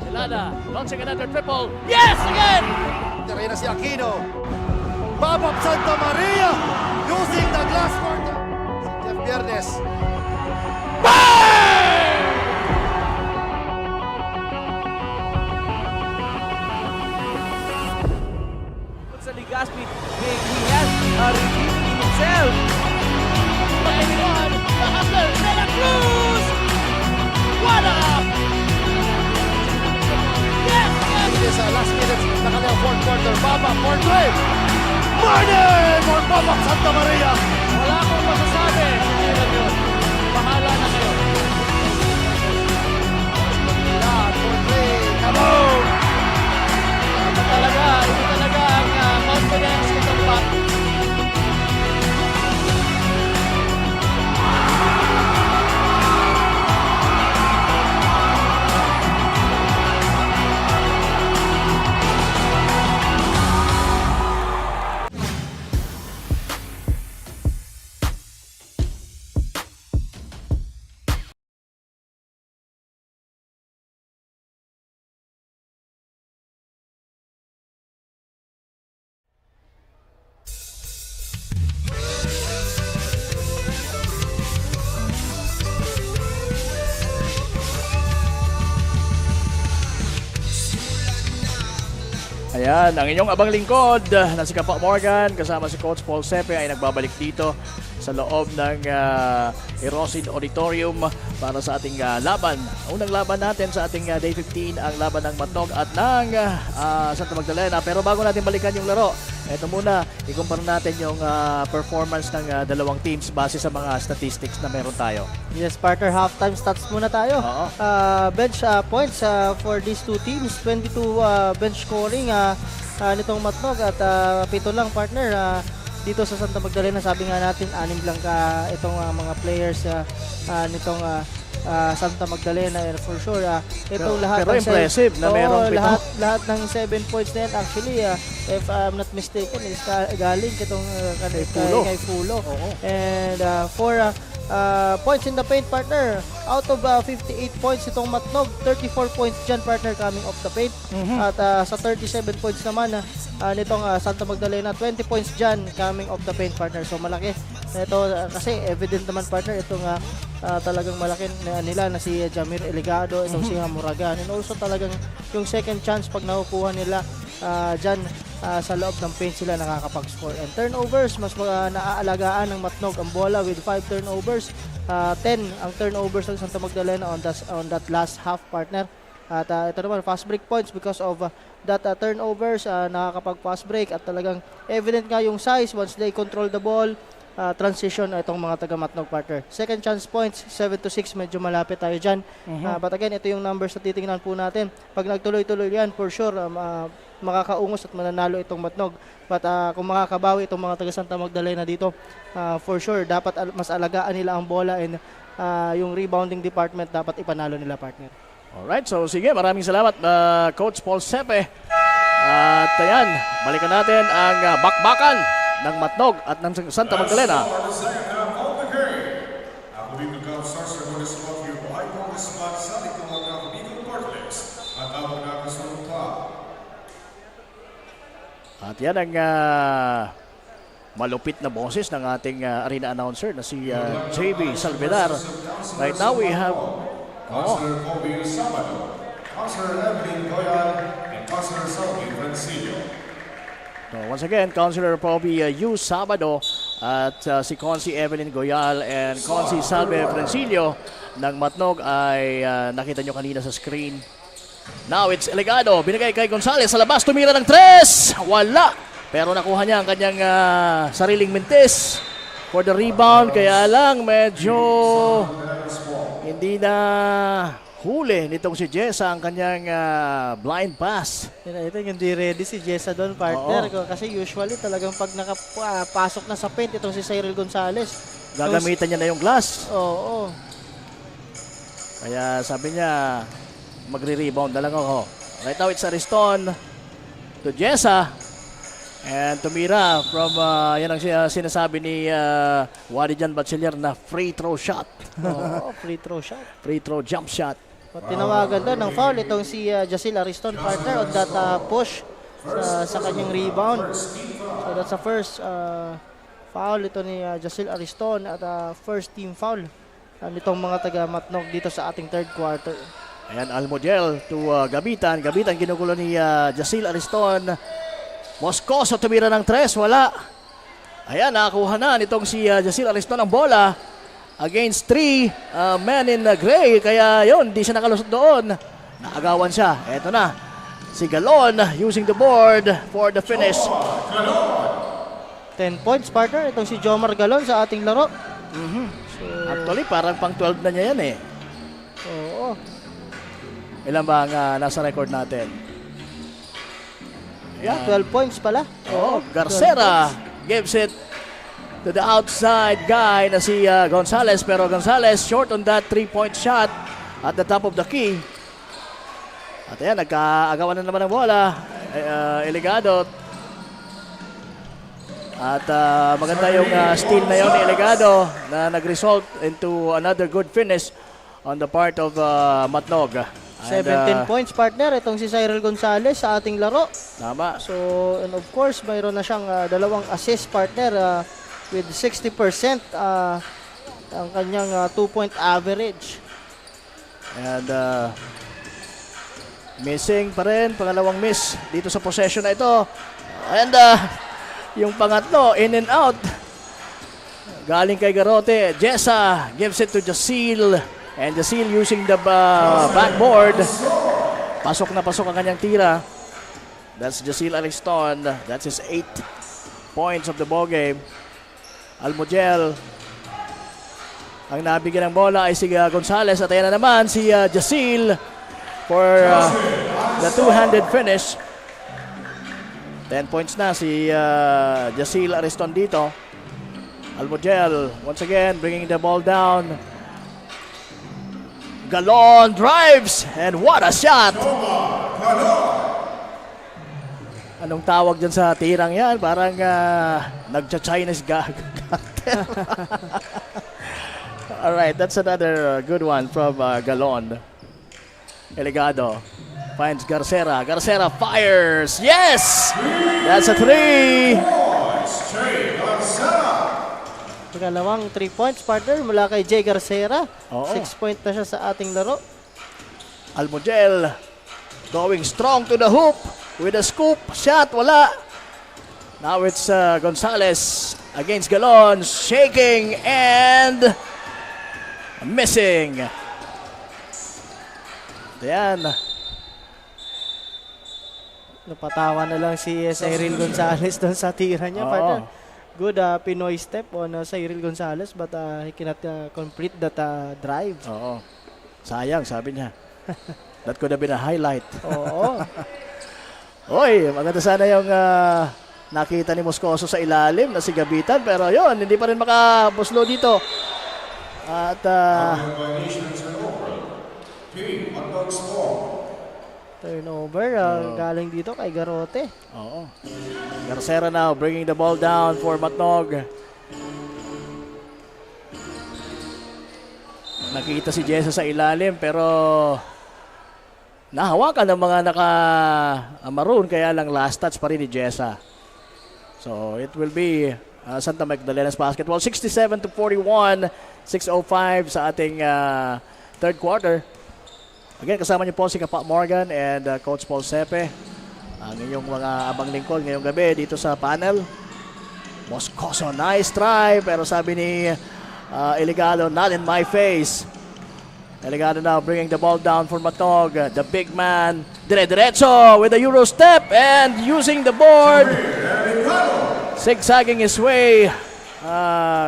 Celada launching another triple. Yes, again! Tira na si Aquino. Babap Santa Maria using the glass court. Si Jeff Viernes. Sa Legazpi, he has redeemed himself. The hustler, De La Cruz! What up? Yes, yes! It is last minutes na kanyang fourth quarter. Baba for three. Martin for Babap Santa Maria. Wala akong masasabi. Ayun yun. Bahala na kayo. Yeah, for three. Come on. Ayan, ang inyong abang lingkod na si Kapa Morgan kasama si Coach Paul Sepe ay nagbabalik dito sa loob ng Erosin Auditorium para sa ating laban. Unang laban natin sa ating Day 15 ang laban ng Matnog at ng Santa Magdalena. Pero bago natin balikan yung laro, eto muna, ikumpara natin yung performance ng dalawang teams base sa mga statistics na meron tayo. Yes, partner, halftime stats muna tayo. Oo. Bench points for these two teams, 22 bench scoring nitong Matnog at 7 lang, partner. Dito sa Santa Magdalena, sabi nga natin, 6 lang itong mga players nitong Santa Magdalena, and for sure itong lahat pero ng impressive na merong 7. lahat ng 7 points na yan, actually if I'm not mistaken, is galing itong kay Fulo. And for points in the paint, partner, out of 58 points itong Matnog, 34 points dyan, partner, coming off the paint. At sa 37 points naman nitong Santa Magdalena, 20 points dyan coming off the paint, partner. So malaki ito kasi evident naman, partner, itong talagang malaki nila na si Jamir Eligado, itong si Hamuragan, and also talagang yung second chance pag nakukuha nila dyan sa loob ng paint sila nakakapag-score. And turnovers, mas naaalagaan ng Matnog ang bola with 5 turnovers. 10 ang turnovers ng Santa Magdalena on that last half, partner. At ito naman, fast break points because of that turnovers, nakakapag-fast break at talagang evident nga yung size once they control the ball. Transition itong mga taga-Matnog, partner. Second chance points, 7-6, medyo malapit tayo dyan. But again, ito yung numbers na titingnan po natin. Pag nagtuloy-tuloy yan, for sure, makakaungos at mananalo itong Matnog. But kung makakabawi itong mga taga-Santa Magdalena dito, for sure, dapat mas alagaan nila ang bola, and yung rebounding department dapat ipanalo nila, partner. Alright, so sige, maraming salamat Coach Paul Sepe. At ayan, balikan natin ang bakbakan ng Matnog at ng Santa Magdalena. At yan ang malupit na boses ng ating arena announcer na si JB Salvedar. Right now we have Councilor Kobe Sabado, Councilor Evelyn Goyan, and Councilor Salvi Francillo. So once again, Councilor Poby U. Sabado at si Consi Evelyn Goyal and Consi Salve Francillo ng Matnog ay nakita nyo kanina sa screen. Now it's Eligado, binigay kay Gonzales sa labas, tumira ng 3, wala. Pero nakuha niya ang kanyang sariling mintis for the rebound, kaya lang medyo hindi na huli nitong si Jessa ang kanyang blind pass. I think hindi ready si Jessa doon, partner. Kasi usually talagang pag nakapasok na sa paint itong si Cyril Gonzales, gagamitan niya na yung glass. Oo. Kaya sabi niya, magre-rebound na lang ako. Right now it's Ariston to Jessa. And tumira from, yan ang sinasabi ni Wadijan Bachelier na free throw shot. Free throw shot. Free throw jump shot. At tinawagan doon ng foul itong si Jacil Ariston, partner, on that push sa kanyang rebound. So that's the first foul ito ni Jacil Ariston at first team foul nitong mga taga-Matnog dito sa ating third quarter. Ayan, Almodiel to Gabitan. Gabitan ginugulo ni Jacil Ariston. Moscoso tumira ng 3, wala. Ayan, nakakuha na nitong si Jacil Ariston ang bola against 3 men in gray. Kaya yun, di siya nakalusot doon. Naagawan siya. Eto na, si Galon using the board for the finish. 10 points, partner, itong si Jomar Galon sa ating laro. So, actually, parang pang 12 na niya yan eh. Oo. Ilan ba ang nasa record natin? Yeah, 12 points pala. Garcera gives it to the outside guy na si Gonzales, pero Gonzales short on that 3-point shot at the top of the key. At ayan, nagkaagawan na naman ng bola. Eligado. At maganda yung steal na yun ni Eligado na nag-result into another good finish on the part of Matnog. 17 points, partner, itong si Cyril Gonzales sa ating laro. Tama. So, and of course, mayroon na siyang 2 assist, partner, with 60% ang kanyang 2-point average. And Missing pa rin, pangalawang miss dito sa possession na ito. And yung pangatlo, in and out. Galing kay Garote. Jessa gives it to Jasil. And Jasil using the backboard. Pasok na pasok ang kanyang tira. That's Jasil Ariston. That's his 8 points of the ball game. Almogel. Ang nabigyan ng bola ay si Gonzales. At ayan na naman si Jasil for the two-handed finish. 10 points na si Jasil Ariston dito. Almogel once again bringing the ball down. Galon drives and what a shot! Anong tawag dyan sa tirang yan? Parang nagcha-Chinese gag. Alright, that's another good one from Galon. Eligado finds Garcera. Garcera fires. Yes! That's a 3. Pangalawang 3 points, partner, mula kay Jay Garcera. Oo. 6 point na siya sa ating laro. Almogel going strong to the hoop with a scoop shot. Wala. Now it's Gonzales against Galon. Shaking and missing. Ayan. Napatawa na lang si Cyril Gonzales doon sa tira niya, Oo. partner. Good Pinoy step on Cyril Gonzales, but he cannot complete that drive. Oo. Sayang, sabi niya. That could have been a highlight. Oo. Oy, maganda sana yung nakita ni Moscoso sa ilalim na si Gabitan. Pero yon, hindi pa rin makabuslo dito. At Turnover, galing dito kay Garote. oo. Garcera now bringing the ball down for Matnog. Nakita si Jessa sa ilalim pero nahawakan ng mga naka-maroon kaya lang last touch pa rin ni Jessa. So it will be Santa Magdalena's basketball. 67-41, 6:05 sa ating third quarter. Again, kasama niyo po si Kapa Morgan and Coach Paul Sepe. Ang inyong mga abang lingkod ngayong gabi dito sa panel. Moscoso, nice try. Pero sabi ni Eligado, not in my face. Eligado now bringing the ball down for Matnog. The big man, dire-diretso with the Euro step and using the board. Zigzagging his way.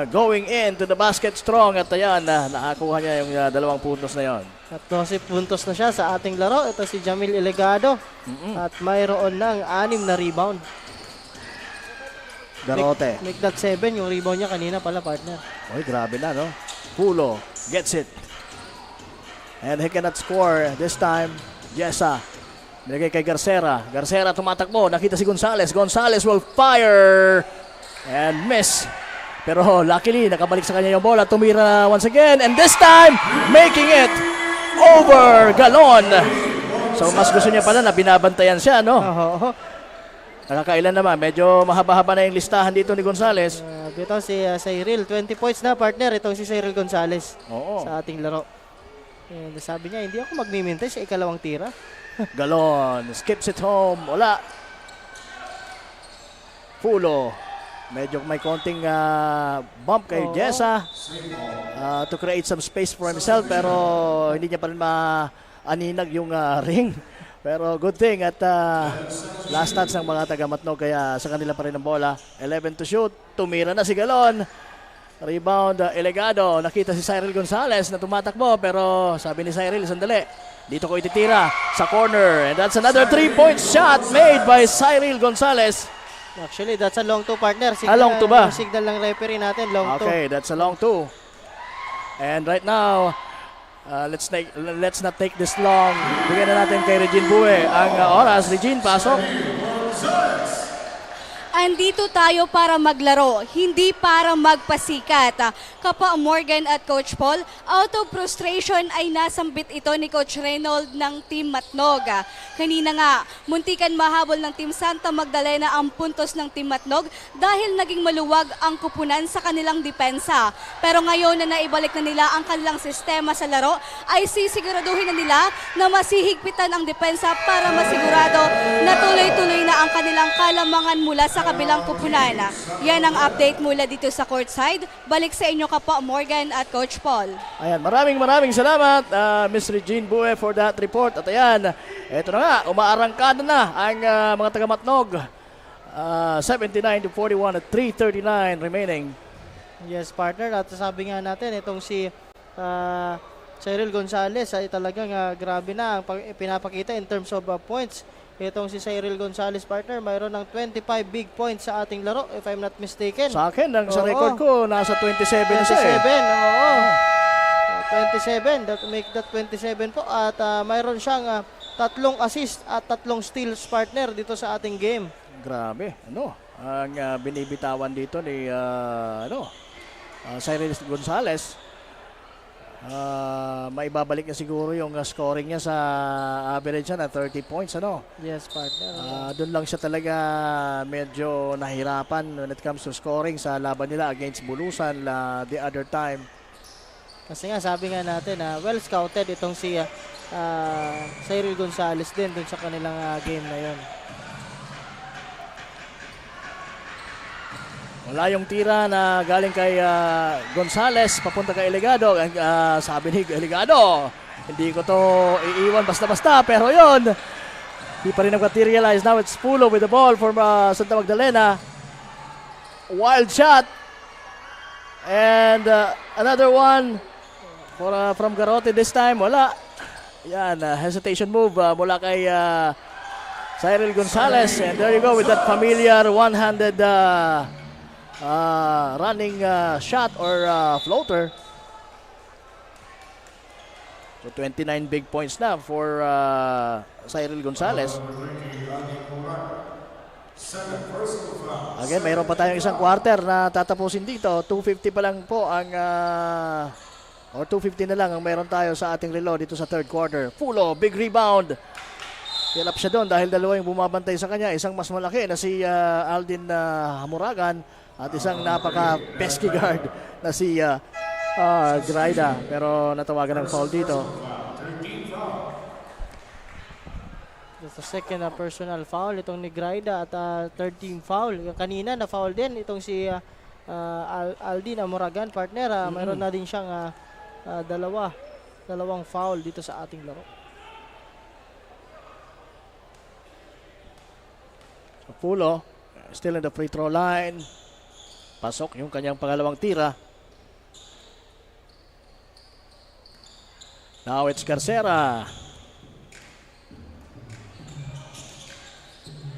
Going into the basket strong. At ayan, nakakuha niya yung 2 puntos na yon. At 12 puntos na siya sa ating laro. Ito si Jamil Eligado. At mayroon ng 6 na rebound. Garote. Make that 7 yung rebound niya kanina pala, partner. Oy, grabe na, no? Pulo gets it. And he cannot score this time. Jessa. Nilagay kay Garcera. Garcera tumatakbo. Nakita si Gonzales. Gonzales will fire. And miss. Pero luckily, nakabalik sa kanya yung bola. Tumira once again. And this time, making it over Galon. So mas gusto niya pala na binabantayan siya, no? Oo. Nakakailan naman. Medyo mahaba-haba na yung listahan dito ni Gonzales. Ito si Cyril. 20 points na, partner. Itong si Cyril Gonzales Oo. sa ating laro. And sabi niya, hindi ako magmimintay sa ikalawang tira. Galon skips it home. Wala. Pulo. Medyo may konting bump kay Jessa to create some space for himself pero hindi niya pa rin maaninag yung ring. Pero good thing at last touch ng mga taga-Matnog kaya sa kanila pa rin ang bola. 11 to shoot. Tumira na si Galon. Rebound, Eligado. Nakita si Cyril Gonzales na tumatakbo pero sabi ni Cyril, sandali. Dito ko ititira sa corner. And that's another 3-point shot made by Cyril Gonzales. Actually, that's a long 2, partner. Signal, long 2 ba? Signal ng referee natin, long 2. Okay, that's a long 2. And right now, let's not take this long. Bigyan na natin kay Regine Bue ang oras. Regine, pasok. andito tayo para maglaro, hindi para magpasikat. Kapwa Morgan at Coach Paul, out of frustration ay nasambit ito ni Coach Reynold ng Team Matnog. Kanina nga, muntikan mahabol ng Team Santa Magdalena ang puntos ng Team Matnog dahil naging maluwag ang kupunan sa kanilang depensa. Pero ngayon na naibalik na nila ang kanilang sistema sa laro, ay sisiguraduhin na nila na masihigpitan ang depensa para masigurado na tuloy-tuloy na ang kanilang kalamangan mula sa kabilang kupunan. Yan ang update mula dito sa courtside. Balik sa inyo kapwa Morgan at Coach Paul. Ayan, maraming salamat Miss Regine Bue for that report. At ayan, eto na nga, umaarangkada na ang mga taga-Matnog. 79-41 at 3:39 remaining. Yes, partner. At sabi nga natin, itong si Cyril Gonzalez ay talagang grabe na ang pinapakita in terms of points. Itong si Cyril Gonzalez, partner, mayroon ng 25 big points sa ating laro, if I'm not mistaken. Sa akin, sa record ko, nasa 27 na siya 27, oo. 27, that make that 27 po. At mayroon siyang 3 assist at 3 steals, partner, dito sa ating game. Grabe, ang binibitawan dito ni Cyril Gonzalez. Maibabalik niya siguro yung scoring niya sa average niya na 30 points, Yes, partner. Doon lang siya talaga medyo nahirapan when it comes to scoring sa laban nila against Bulusan the other time. Kasi nga, sabi nga natin, well scouted itong si Cyril Gonzalez din dun sa kanilang game na yon. Wala yung tira na galing kay Gonzalez papunta kay Eligado. Sabi ni Eligado, hindi ko to iiwan basta-basta, pero yon, di pa rin nag-materialize. Now it's Pulo with the ball from Santa Magdalena. Wild shot. And another one from Garote this time. Wala. Yan, hesitation move mula kay Cyril Gonzalez. And there you go with that familiar one-handed running shot or floater. So 29 big points na for Cyril Gonzalez. Again, mayroon pa tayong isang quarter na tatapusin dito. 2:50 pa lang po ang or 2:50 na lang ang mayroon tayo sa ating relo dito sa third quarter. Pulo, big rebound. Fill up siya doon dahil dalawa yung bumabantay sa kanya. Isang mas malaki na si Aldin Hamuragan at isang napaka-pesky guard na si Graida. Pero natawagan ng foul dito. Just a second personal foul itong ni Graida at third team foul. Kanina na foul din itong si Aldin Hamuragan, partner. Mayroon na din siyang dalawang foul dito sa ating laro. Pulo, still in the free throw line. Pasok yung kanyang pangalawang tira. Now it's Garcera.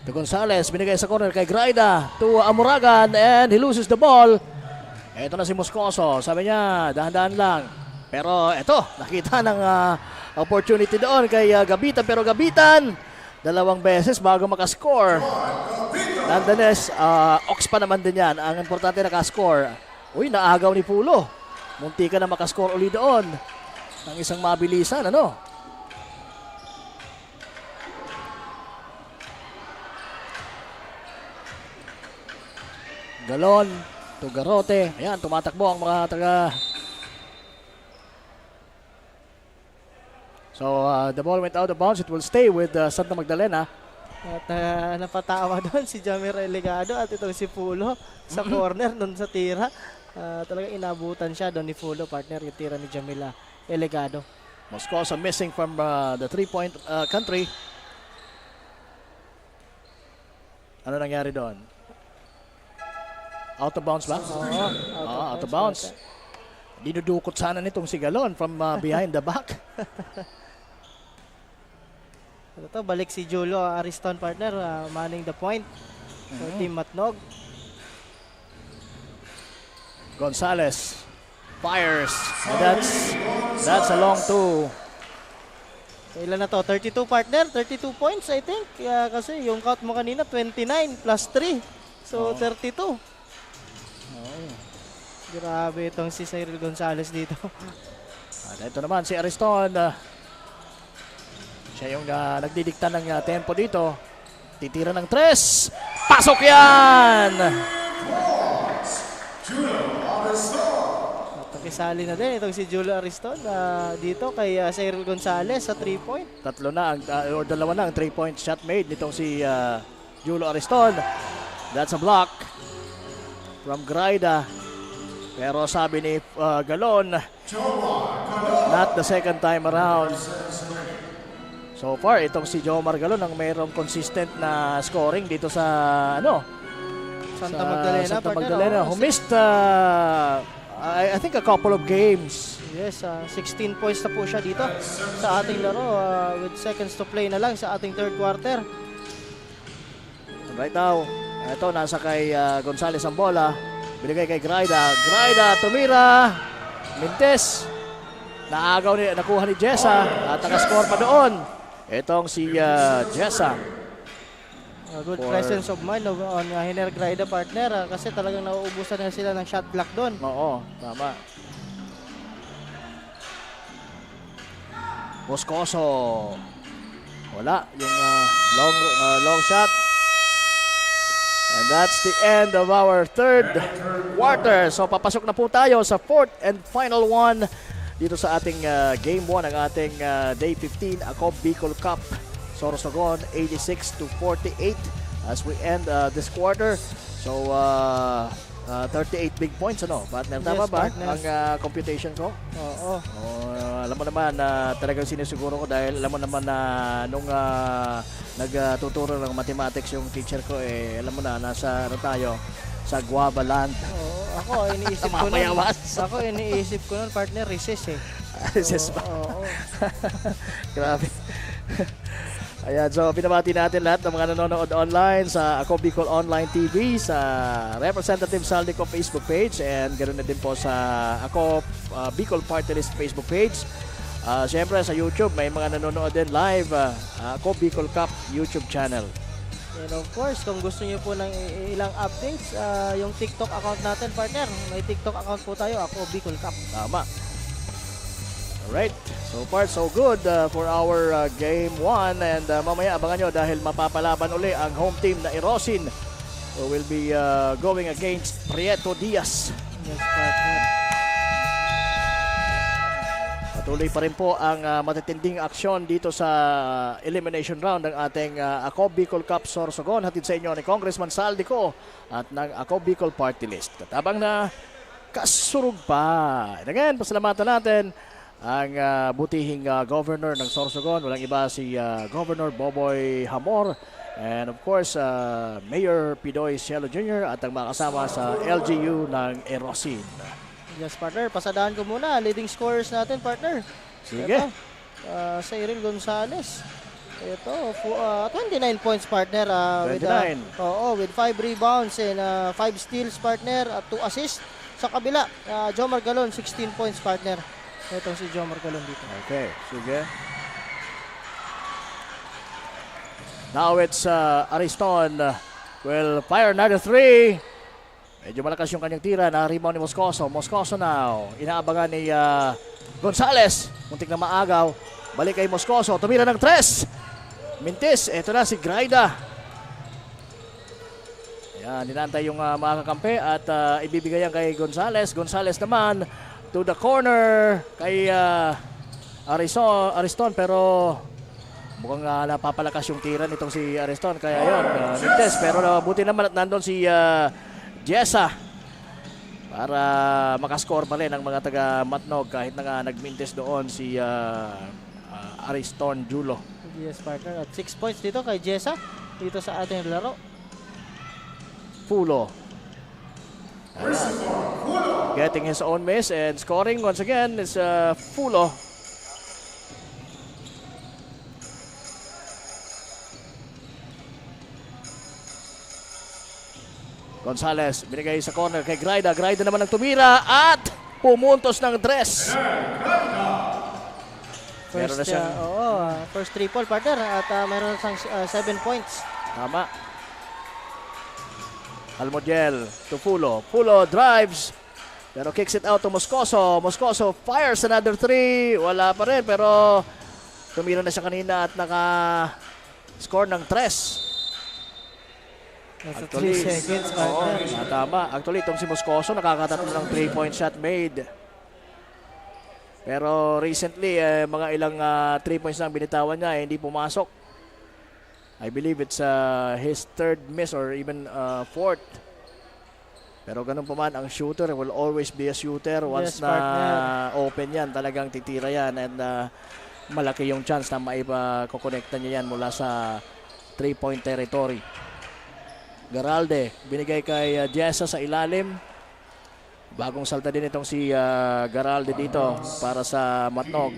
To Gonzalez, binigay sa corner kay Graida. To Amuragan and he loses the ball. Ito na si Moscoso. Sabi niya, dahan-dahan lang. Pero ito, nakita ng opportunity doon kay Gabitan. Pero Gabitan, dalawang beses bago makascore. Nonetheless, Ox pa naman din yan. Ang importante nakascore. Uy, naagaw ni Pulo. Munti ka na makascore uli doon. Ang isang mabilisan, Galon to Garote. Ayan, tumatakbo ang mga taga. So, the ball went out of bounds. It will stay with Santa Magdalena. At napatawa doon si Jamir Eligado at itong si Pulo sa corner doon sa tira. Talagang inabutan siya doon ni Pulo, partner, yung tira ni Jamila Eligado. Moscoso missing from the three-point country. Ano nangyari doon? Out of bounds ba? Oo, out of bounds. Dinudukot sana nitong si Galon from behind the back. Ito, balik si Julio Ariston, partner, manning the point for Team Matnog. Gonzalez fires. And that's a long two. Ilan na to? 32, partner? 32 points, I think. Kasi yung count mo kanina, 29 plus 3. So, 32. Grabe itong si Cyril Gonzalez dito. At ito naman si Ariston. Siya yung nagdidikta ng tempo dito. Titira ng 3. Pasok yan! At nakisali na din itong si Julio Ariston dito kay Cyril Gonzalez sa 3-point. Tatlo na, or dalawa na ang 3-point shot made nitong si Julio Ariston. That's a block from Graida. Pero sabi ni Galon, not the second time around. So far, itong si Jomar Galon ang mayroong consistent na scoring dito sa Santa Magdalena. Santa partner, Magdalena. oh. Who missed, I think, a couple of games. Yes, 16 points na po siya dito sa ating laro with seconds to play na lang sa ating third quarter. Right now, ito, nasa kay Gonzales ang bola. Binigay kay Graida. Graida, tumira. Mintes. Nakuha ni Jessa. At nakascore pa doon. Itong si Jessa. Good presence of mind on Hiner Graida, partner. Kasi talagang nauubusan na sila ng shot clock doon. Oo, tama. Moscoso. Wala. Yung long shot. And that's the end of our third quarter. So papasok na po tayo sa fourth and final one dito sa ating game 1 ng ating day 15 Acob Bicol Cup. Sorsogon 86-48 as we end this quarter. So 38 big points, ano? Partner, tama Yes, ba partner. ang computation ko? Oo. Alam mo naman na talagang sinisiguro ko dahil alam mo naman na nung nagtuturo ng mathematics yung teacher ko, alam mo na, nasa tayo sa Guava Land. Oo, ako iniisip ko nun. Mamayawas. Ako iniisip ko nun, partner, recess eh. Recess ba? Oo. Grabe. Ayan, so binabati natin lahat ng mga nanonood online sa Acob Bicol Online TV, sa Representative Saldico Facebook page, and ganoon na din po sa Acob Bicol Party List Facebook page. Siyempre sa YouTube, may mga nanonood din live, Acob Bicol Cup YouTube channel. And of course, kung gusto niyo po ng ilang updates, yung TikTok account natin, partner. May TikTok account po tayo, Acob Bicol Cup. Tama. Alright, so far so good for our game 1, and mamaya abangan nyo dahil mapapalaban uli ang home team na Erosin, who will be going against Prieto Diaz. Yes, partner. Patuloy pa rin po ang matitinding aksyon dito sa elimination round ng ating Acob Bicol Cup Sorsogon, hatid sa inyo ni Congressman Saldico at ng Acob Bicol Party List. Katabang na kasurug pa. And again, pasalamatan natin ang butihing governor ng Sorsogon, walang iba si Governor Boboy Hamor, and of course Mayor Pidoy Cielo Jr. at ang mga kasama sa LGU ng Erosin. Yes, partner. Pasadaan ko muna. Leading scorers natin, partner. Sige. Ito, Cyril Gonzalez. Ito, 29 points, partner. 29. With 5 rebounds and 5 steals, partner. At 2 assists. Sa kabila, Jomar Galon, 16 points, partner. Ito si Jomar Galon dito. Okay, sige. Now it's Ariston will fire another 3. Medyo malakas yung kanyang tira na rebound ni Moscoso. Moscoso now. Inaabangan ni Gonzales. Muntik na maagaw. Balik kay Moscoso. Tumira ng 3. Mintis. Ito na si Graida. Ayan, ninantay yung mga kakampi at ibibigay yan kay Gonzales. Gonzales naman to the corner kay Ariston, pero mukhang napapalakas yung tira nitong si Ariston, kaya yun, Mintes, pero buti naman at nandun si Jessa para makascore pa rin ang mga taga Matnog kahit na nga nagmintes doon si Ariston Julo. Yes, partner. At 6 points dito kay Jessa dito sa ating laro. Fulo. Getting his own miss and scoring once again is Fulo. Gonzales binigay sa corner kay Graida. Graida naman ang tumira at pumuntos ng dress. Meron na siyang first triple, partner. At meron na siyang 7 points. tama. Almodiel to Fulo. Fulo drives. Pero kicks it out to Moscoso. Moscoso fires another 3. Wala pa rin pero tumira na siya kanina at naka-score ng 3. Nasa 3 seconds, partner. Tama. Actually, itong si Moscoso nakakatatlo ng 3-point shot made. Pero recently, mga ilang 3 points na binitawan niya, hindi pumasok. I believe it's his 3rd miss or even 4th. Pero ganun pa man, ang shooter will always be a shooter. Once Yes, na partner. open yan, talagang titira yan. And malaki yung chance na maipa-connecta niya yan mula sa 3-point territory. Garalde, binigay kay Jessa sa ilalim. Bagong salta din itong si Garalde dito para sa Matnog.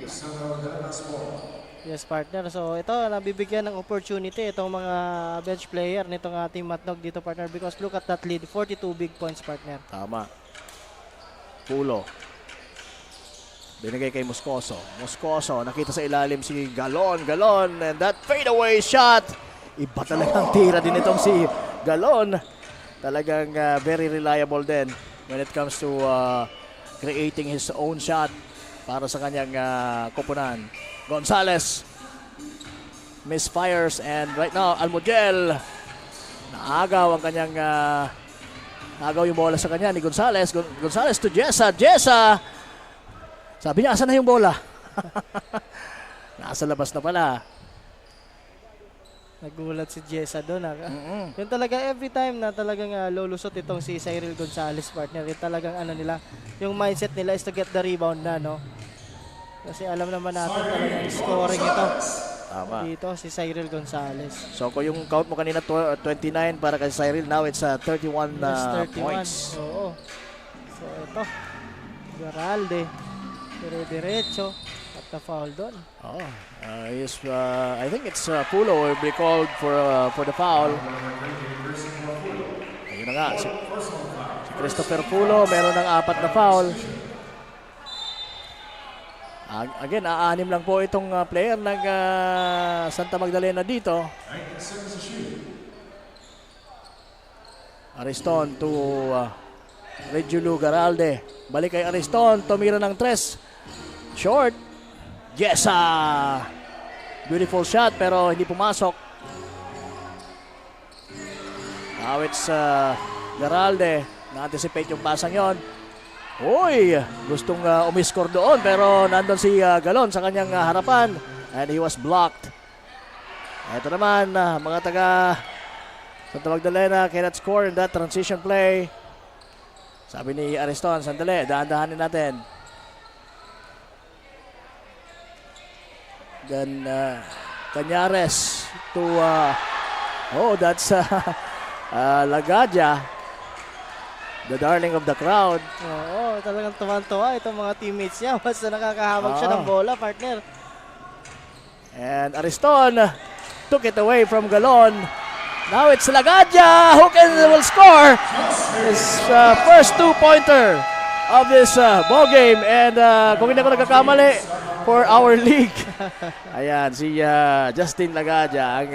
Yes, partner. So, ito, nabibigyan ng opportunity itong mga bench player nitong ating Matnog dito, partner. Because look at that lead, 42 big points, partner. Tama. Pulo. Binigay kay Moscoso. Moscoso, nakita sa ilalim si Galon. Galon, and that fadeaway shot. Iba talagang tira din itong si Galon. Talagang very reliable din when it comes to creating his own shot para sa kanyang koponan. Gonzales misfires and right now Almodiel naagaw ang kanyang naagaw yung bola sa kanya ni Gonzales. Gonzales to Jessa. Jessa, sabi niya, asan na yung bola? Nasa labas na pala. Nagulat si Jessa doon. Yun talaga, every time na talagang lulusot itong si Cyril Gonzales, partner, yun talagang ano nila, yung mindset nila is to get the rebound na, no? Kasi alam naman natin talagang scoring ito. Tama. Dito, si Cyril Gonzales. So kung yung count mo kanina 29 para kay Cyril, now it's 31 Yes, 31. points. Oo. So ito, Garalde, dire-diretso, at na-foul doon. Oh, yes, I think it's Pulo will be called for the foul. Ayun na nga, si Christopher Pulo, meron ng 4 na foul. Again, 6 lang po itong player ng Santa Magdalena dito. Ariston to Regulu Garalde. Balik kay Ariston, tumira ng 3. Short. Jessa. Beautiful shot pero hindi pumasok. Now it's Garalde. Na-anticipate yung pasang yon. Uy, gustong umiscore doon pero nandun si Galon sa kanyang harapan and he was blocked. Ito naman, mga taga Santa Magdalena cannot score in that transition play. Sabi ni Ariston, sandali, dahan-dahanin natin. Then, Cañares to, that's Lagadia, the darling of the crowd. Oo, talagang tuwan-tuwa itong mga teammates niya. Basta nakakahawag siya ng bola, partner. And Ariston took it away from Galon. Now it's Lagadia who will score his first 2-pointer of this ball game. And kung hindi ako nagkakamali, for our league. Ayan, si Justin Lagadia ang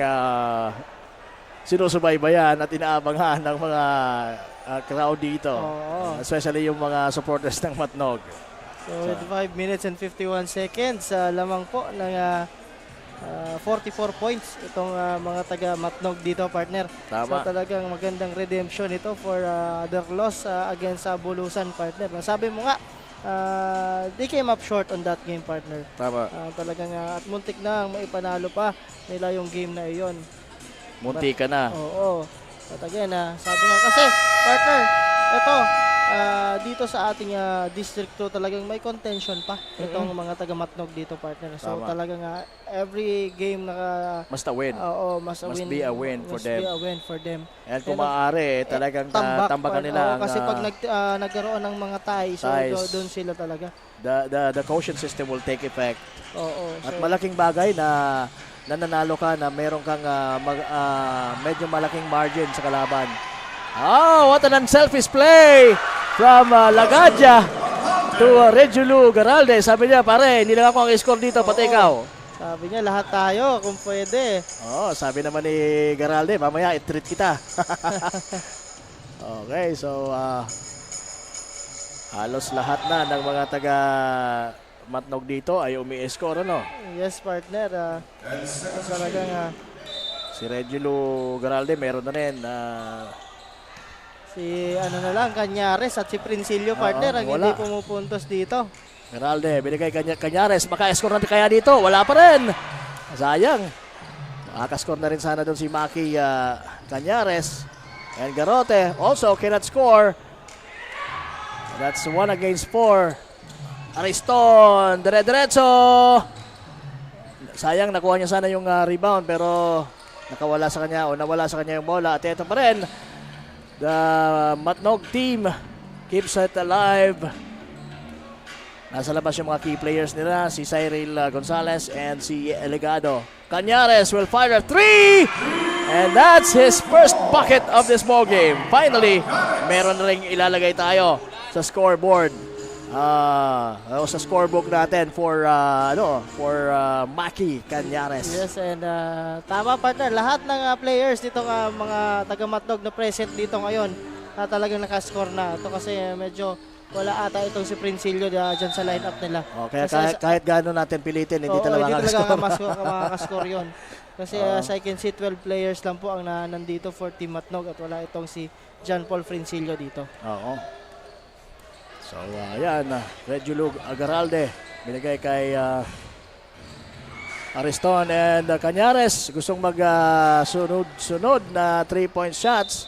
sinusubaybayan at inaabangan ng mga crowd dito. Especially yung mga supporters ng Matnog. So with 5 minutes and 51 seconds, lamang po ng 44 points itong mga taga Matnog dito, partner. Tama. So talagang magandang redemption ito for their loss against Bulusan, partner. Sabi mo nga, they came up short on that game, partner. Tama. Talagang at muntik na maipanalo pa nila yung game na iyon. Munti ka na. Oo. But again, sabi nga kasi, partner, ito, dito sa ating District 2 talagang may contention pa itong mga taga-Matnog dito, partner. So Tama. talagang every game Must win. Oo, must be a win for them. Must be a win for them. And kung maaari, talagang tambakan nila. Oo, kasi pag nagkaroon ng mga ties, so doon sila talaga. The quotient system will take effect. Oo. At malaking bagay na nananalo ka na meron kang medyo malaking margin sa kalaban. Oh, what an unselfish play from Lagadia to Regulu Garalde. Sabi niya, pare, hindi lang ako ang score dito, pati ikaw. Sabi niya, lahat tayo kung pwede. Oh, sabi naman ni Garalde, mamaya i-treat kita. Okay, so halos lahat na ng mga taga Matnog dito ay umi-score, ano? Yes, partner. Talagang Si Regulo Garalde meron na rin. si ano na lang, Cañares at si Princilio, partner, ang wala. hindi pumupuntos dito. Garalde, binigay Cañares. Maka-score natin kaya dito. Wala pa rin. Sayang. Makaka-score na rin sana doon si Maki Cañares. And Garote also cannot score. That's 1 against 4. Ariston, dire-diretso. Sayang, nakuha niya sana yung rebound pero nakawala sa kanya o nawala sa kanya yung bola. At ito pa rin. The Matnog team keeps it alive. Nasa labas yung mga key players nila, si Cyril Gonzalez and si Eligado. Cañares will fire a 3! And that's his first bucket of this ball game. Finally, meron na rin ilalagay tayo sa scoreboard. Sa scorebook natin for Maki Cañares. Yes, and tama, partner. Lahat ng players dito, mga taga-Matnog na present dito ngayon, talagang nakascore na. Ito kasi medyo wala ata itong si Princilio dyan sa lineup nila. Okay, kahit gaano natin pilitin, hindi talaga makakascore yun. Kasi as I can see, 12 players lang po ang nandito for Team Matnog at wala itong si John Paul Princilio dito. Oo. So, ayan, Regulo Garalde, binigay kay Ariston and Cañares. Gustong mag-sunod na 3-point shots.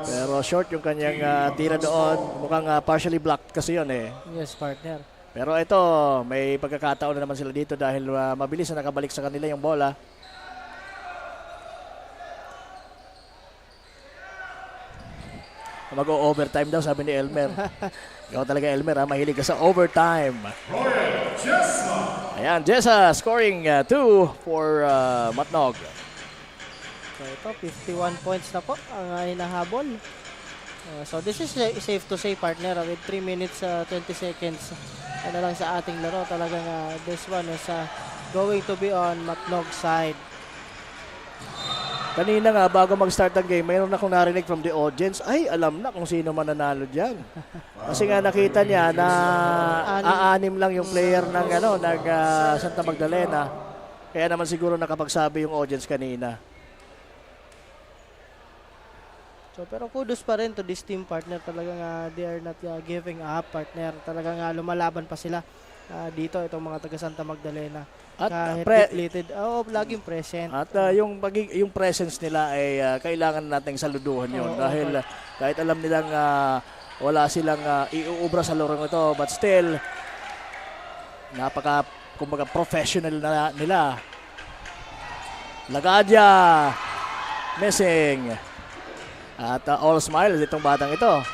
Pero short yung kanyang tira doon. Mukhang partially blocked kasi yun eh. Yes, partner. Pero ito, may pagkakataon na naman sila dito dahil mabilis na nakabalik sa kanila yung bola. Mag-o-overtime daw, sabi ni Elmer. Ikaw talaga, Elmer, mahilig ka sa overtime. Ayan, Jessa scoring 2 for Matnog. So ito, 51 points na po ang hinahabol. So this is safe to say, partner, with 3 minutes 20 seconds lang sa ating laro. Talagang this one is going to be on Matnog side. Kanina nga, bago mag-start ang game, mayroon akong narinig from the audience, ay, alam na kung sino man nanalo dyan. Kasi nga nakita niya na aanim lang yung player ng Santa Magdalena. Kaya naman siguro nakapagsabi yung audience kanina. So pero kudos pa rin to this team, partner. Talagang they are not giving up, partner. Talagang lumalaban pa sila dito, itong mga taga Santa Magdalena. At kahit depleted, laging present. At yung presence nila ay kailangan nating saluduhan yun. Dahil kahit alam nilang wala silang iuubra sa lorong ito, but still, kumbaga professional na nila. Lagadia, missing. At all smiles itong batang ito.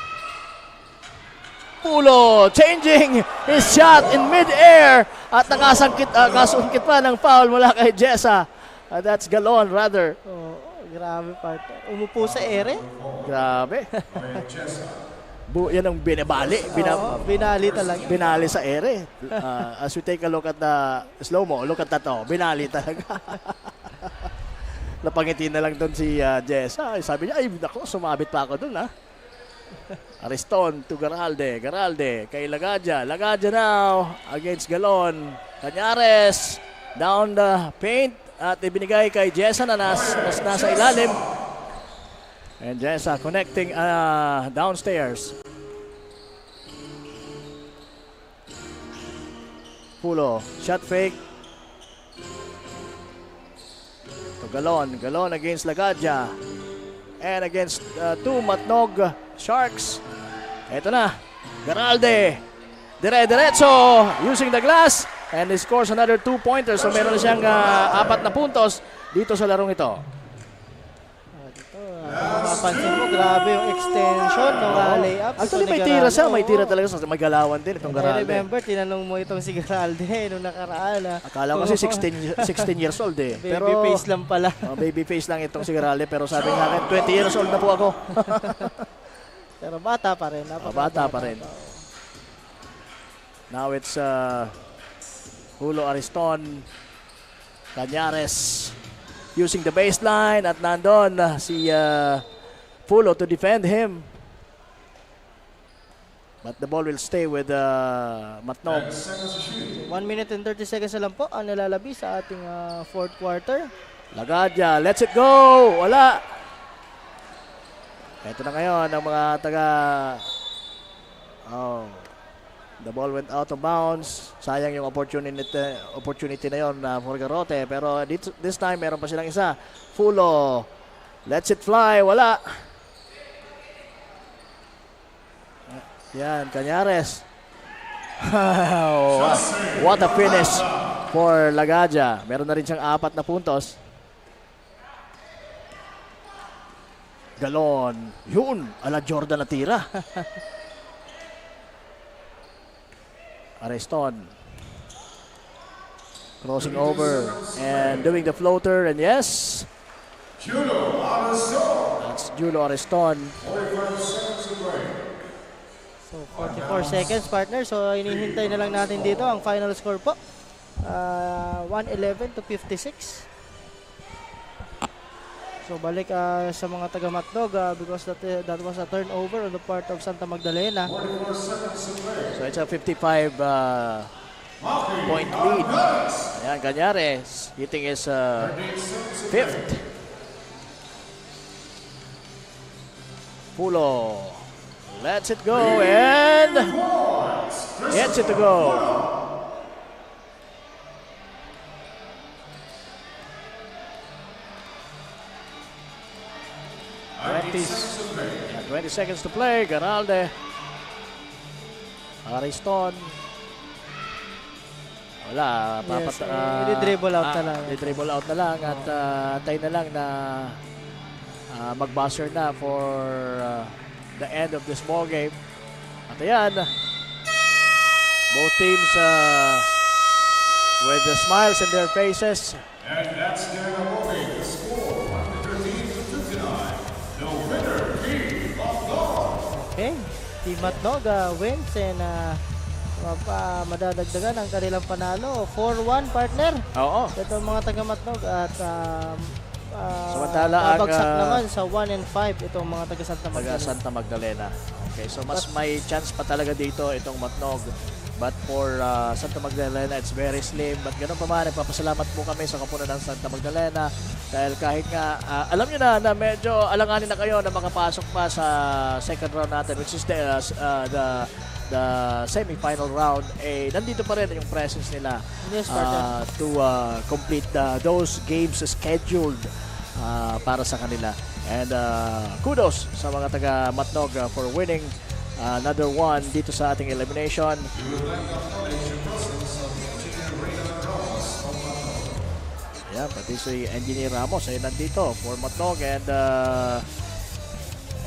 Pulo, changing his shot in mid-air at nakasungkit pa ng foul mula kay Jessa. That's Galon rather. Grabe, partner. Umupo sa ere. Grabe. Yan ang binabali. Binali talaga. Binali sa ere. As we take a look at the slow-mo, look at that. Binali talaga. Napangiti na lang doon si Jessa. Sabi niya, ay nako, sumabit pa ako doon Ariston to Garalde. Garalde kay Lagadia. Lagadia now against Galon. Cañares down the paint at ibinigay kay Jessa na nasa ilalim. And Jessa connecting downstairs. Pulo. Shot fake. To Galon. Galon against Lagadia. And against two Matnog Sharks. Ito na. Garalde. Dire-diretso. Using the glass. And he scores another 2-pointers. So meron na siyang 4 na puntos dito sa larong ito. Mapansin mo, grabe yung extension ng layup. Actually, may tira siya. May tira talaga sa magalawan din itong Garalde. I remember, tinanong mo itong si Garalde nung nakaraan. Akala ko kasi 16 years old eh. Baby face lang pala. Baby face lang itong si Garalde. Pero sabi nga akin, 20 years old na po ako. Pero bata pa rin. Bata pa rin. Now it's Julio Ariston. Cañares using the baseline at nandun si Fulo to defend him. But the ball will stay with Matnog. 1 minute and 30 seconds na lang po ang nilalabi sa ating fourth quarter. Lagadia, let's it go! Wala! Ito na ngayon ang mga taga... Oh, the ball went out of bounds. Sayang yung opportunity na yon for Garote. Pero this time, meron pa silang isa. Fulo, let's it fly! Wala! Yan, Cañares. What a finish for Lagadia. Meron na rin siyang 4 na puntos. Galon. Yun, ala Jordan na tira. Areston. Crossing over and doing the floater. And yes, Julo Areston. that's Julo Areston. 45 seconds to play. So 44 seconds partner. So inihintay na lang natin dito ang final score po. 111 to 56. So balik sa mga taga Matnog because that was a turnover on the part of Santa Magdalena. So it's a 55 point lead. Ayan, Cañares hitting his 5th. Fulo. Let's it go and gets it to go. Yeah, 20 seconds to play. Garalde. Ariston. Wala. Yes, i-dribble out na lang. I-dribble out na lang at tayo na lang na mag-buzzer na for the end of this ball game. At ayan, both teams with the smiles in their faces. And that's their away. The score 13 to 59. The winner, Team Matnog. Okay. Team Matnog wins and madadagdagan ang kanilang panalo. 4-1 partner. Oo. Ito ang mga taga Matnog at Samantala ang babagsak naman sa 1 and 5 itong mga taga Santa Magdalena. Taga Santa Magdalena. Okay, so mas may chance pa talaga dito itong Matnog. But for Santa Magdalena, it's very slim. But ganun pa man, nagpapasalamat po kami sa kapunan ng Santa Magdalena. Dahil kahit nga, alam nyo na medyo alanganin na kayo na makapasok pa sa second round natin, which is the semi-final round, nandito pa rin yung presence nila to complete those games scheduled para sa kanila. And kudos sa mga taga Matnog for winning another one dito sa ating elimination. Ayan, pati si Engineer Ramos ay nandito for Matnog. And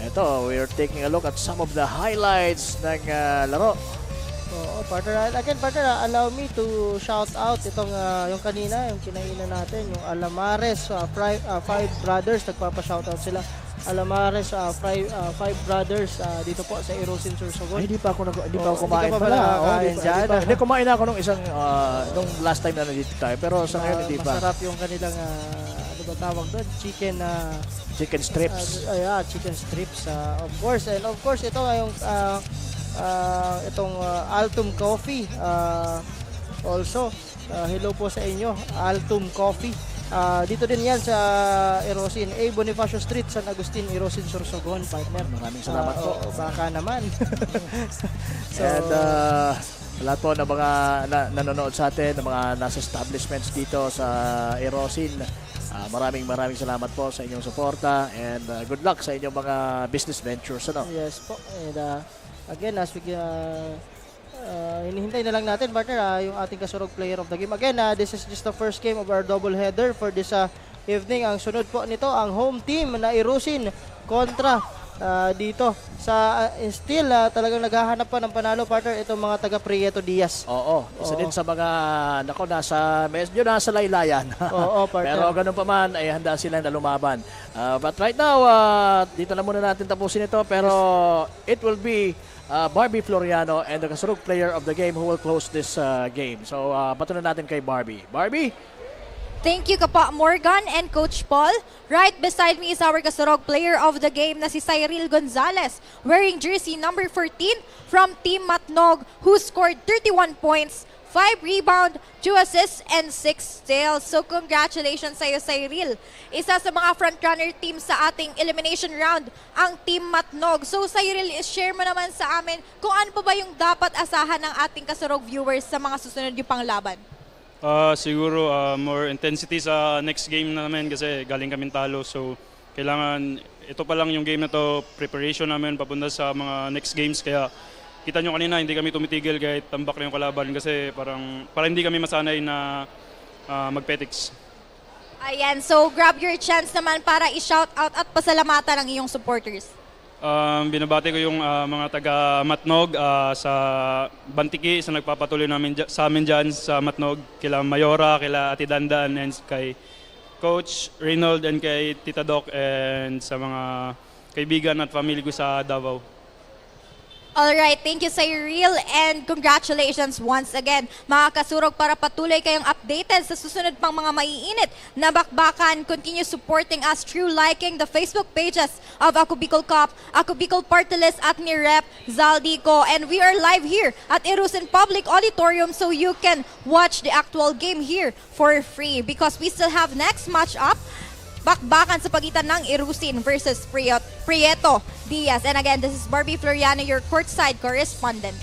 eto, we are taking a look at some of the highlights ng laro. Oo, partner. Again, partner, allow me to shout out itong yung kanina, yung kinainan natin, yung Alamares, five brothers, nagpapa-shoutout sila. Alamares, five brothers dito po sa Erosin Sorsogon. Ay, hindi pa ako kumain pala. Hindi, kumain ako nung nung last time na nandito tayo. Pero sa ngayon, hindi pa. Masarap yung kanilang, ano ba tawag doon? Chicken strips. Chicken strips, of course. And of course, ito yung itong Altum Coffee. Also, hello po sa inyo, Altum Coffee. Dito din yan sa Erosin, Bonifacio Street, San Agustin, Erosin, Sorsogon, partner. Maraming salamat po. Baka naman. So, and lahat po ng mga nanonood sa atin, ng mga nasa establishments dito sa Erosin, maraming salamat po sa inyong suporta and good luck sa inyong mga business ventures. Yes po. And again, as we hinihintay na lang natin, partner, yung ating kasurog player of the game. Again, this is just the first game of our double header for this evening. Ang sunod po nito, ang home team na Erosin kontra dito sa still talagang naghahanap pa ng panalo, partner, itong mga taga Prieto Diaz. Oo, isa din sa mga medyo nasa laylayan. Oo, partner. Pero ganun pa man ay handa sila na lumaban. But right now, dito na muna natin tapusin ito, pero it will be Barbie Floriano and the kasurog player of the game who will close this game. So, bato na natin kay Barbie. Barbie? Thank you kapa Morgan and Coach Paul. Right beside me is our Kasurog player of the game na si Cyril Gonzalez, wearing jersey number 14 from Team Matnog, who scored 31 points, 5 rebound, 2 assists, and 6 steals. So congratulations sa iyo, Cyril. Isa sa mga frontrunner team sa ating elimination round, ang Team Matnog. So Cyril, share mo naman sa amin kung ano pa ba yung dapat asahan ng ating Kasurog viewers sa mga susunod yung panglaban. Siguro more intensity sa next game namin kasi galing kaming talo. So kailangan, ito pa lang yung game na to, preparation namin papunta sa mga next games. Kaya kita nyo kanina, hindi kami tumitigil kahit tambak na yung kalaban kasi parang hindi kami masanay na magpetics. Ayan, so grab your chance naman para i-shout out at pasalamatan ang iyong supporters. Binabati ko yung mga taga Matnog sa Bantiki, sa nagpapatuloy sa amin dyan sa Matnog, kila Mayora, kila Ate Dandan, and kay Coach Reynold, and kay Tita Doc, and sa mga kaibigan at family ko sa Davao. Alright, thank you Cyril and congratulations once again mga Kasurog, para patuloy kayong updated sa susunod pang mga maiinit na bakbakan. Continue supporting us through liking the Facebook pages of Ako Bicol Cup, Ako Bicol Party List at ni Rep Zaldico, and we are live here at Irusin Public Auditorium so you can watch the actual game here for free because we still have next match up, bakbakan sa pagitan ng Irusin versus Prieto Diaz. And again, this is Barbie Floriano, your courtside correspondent.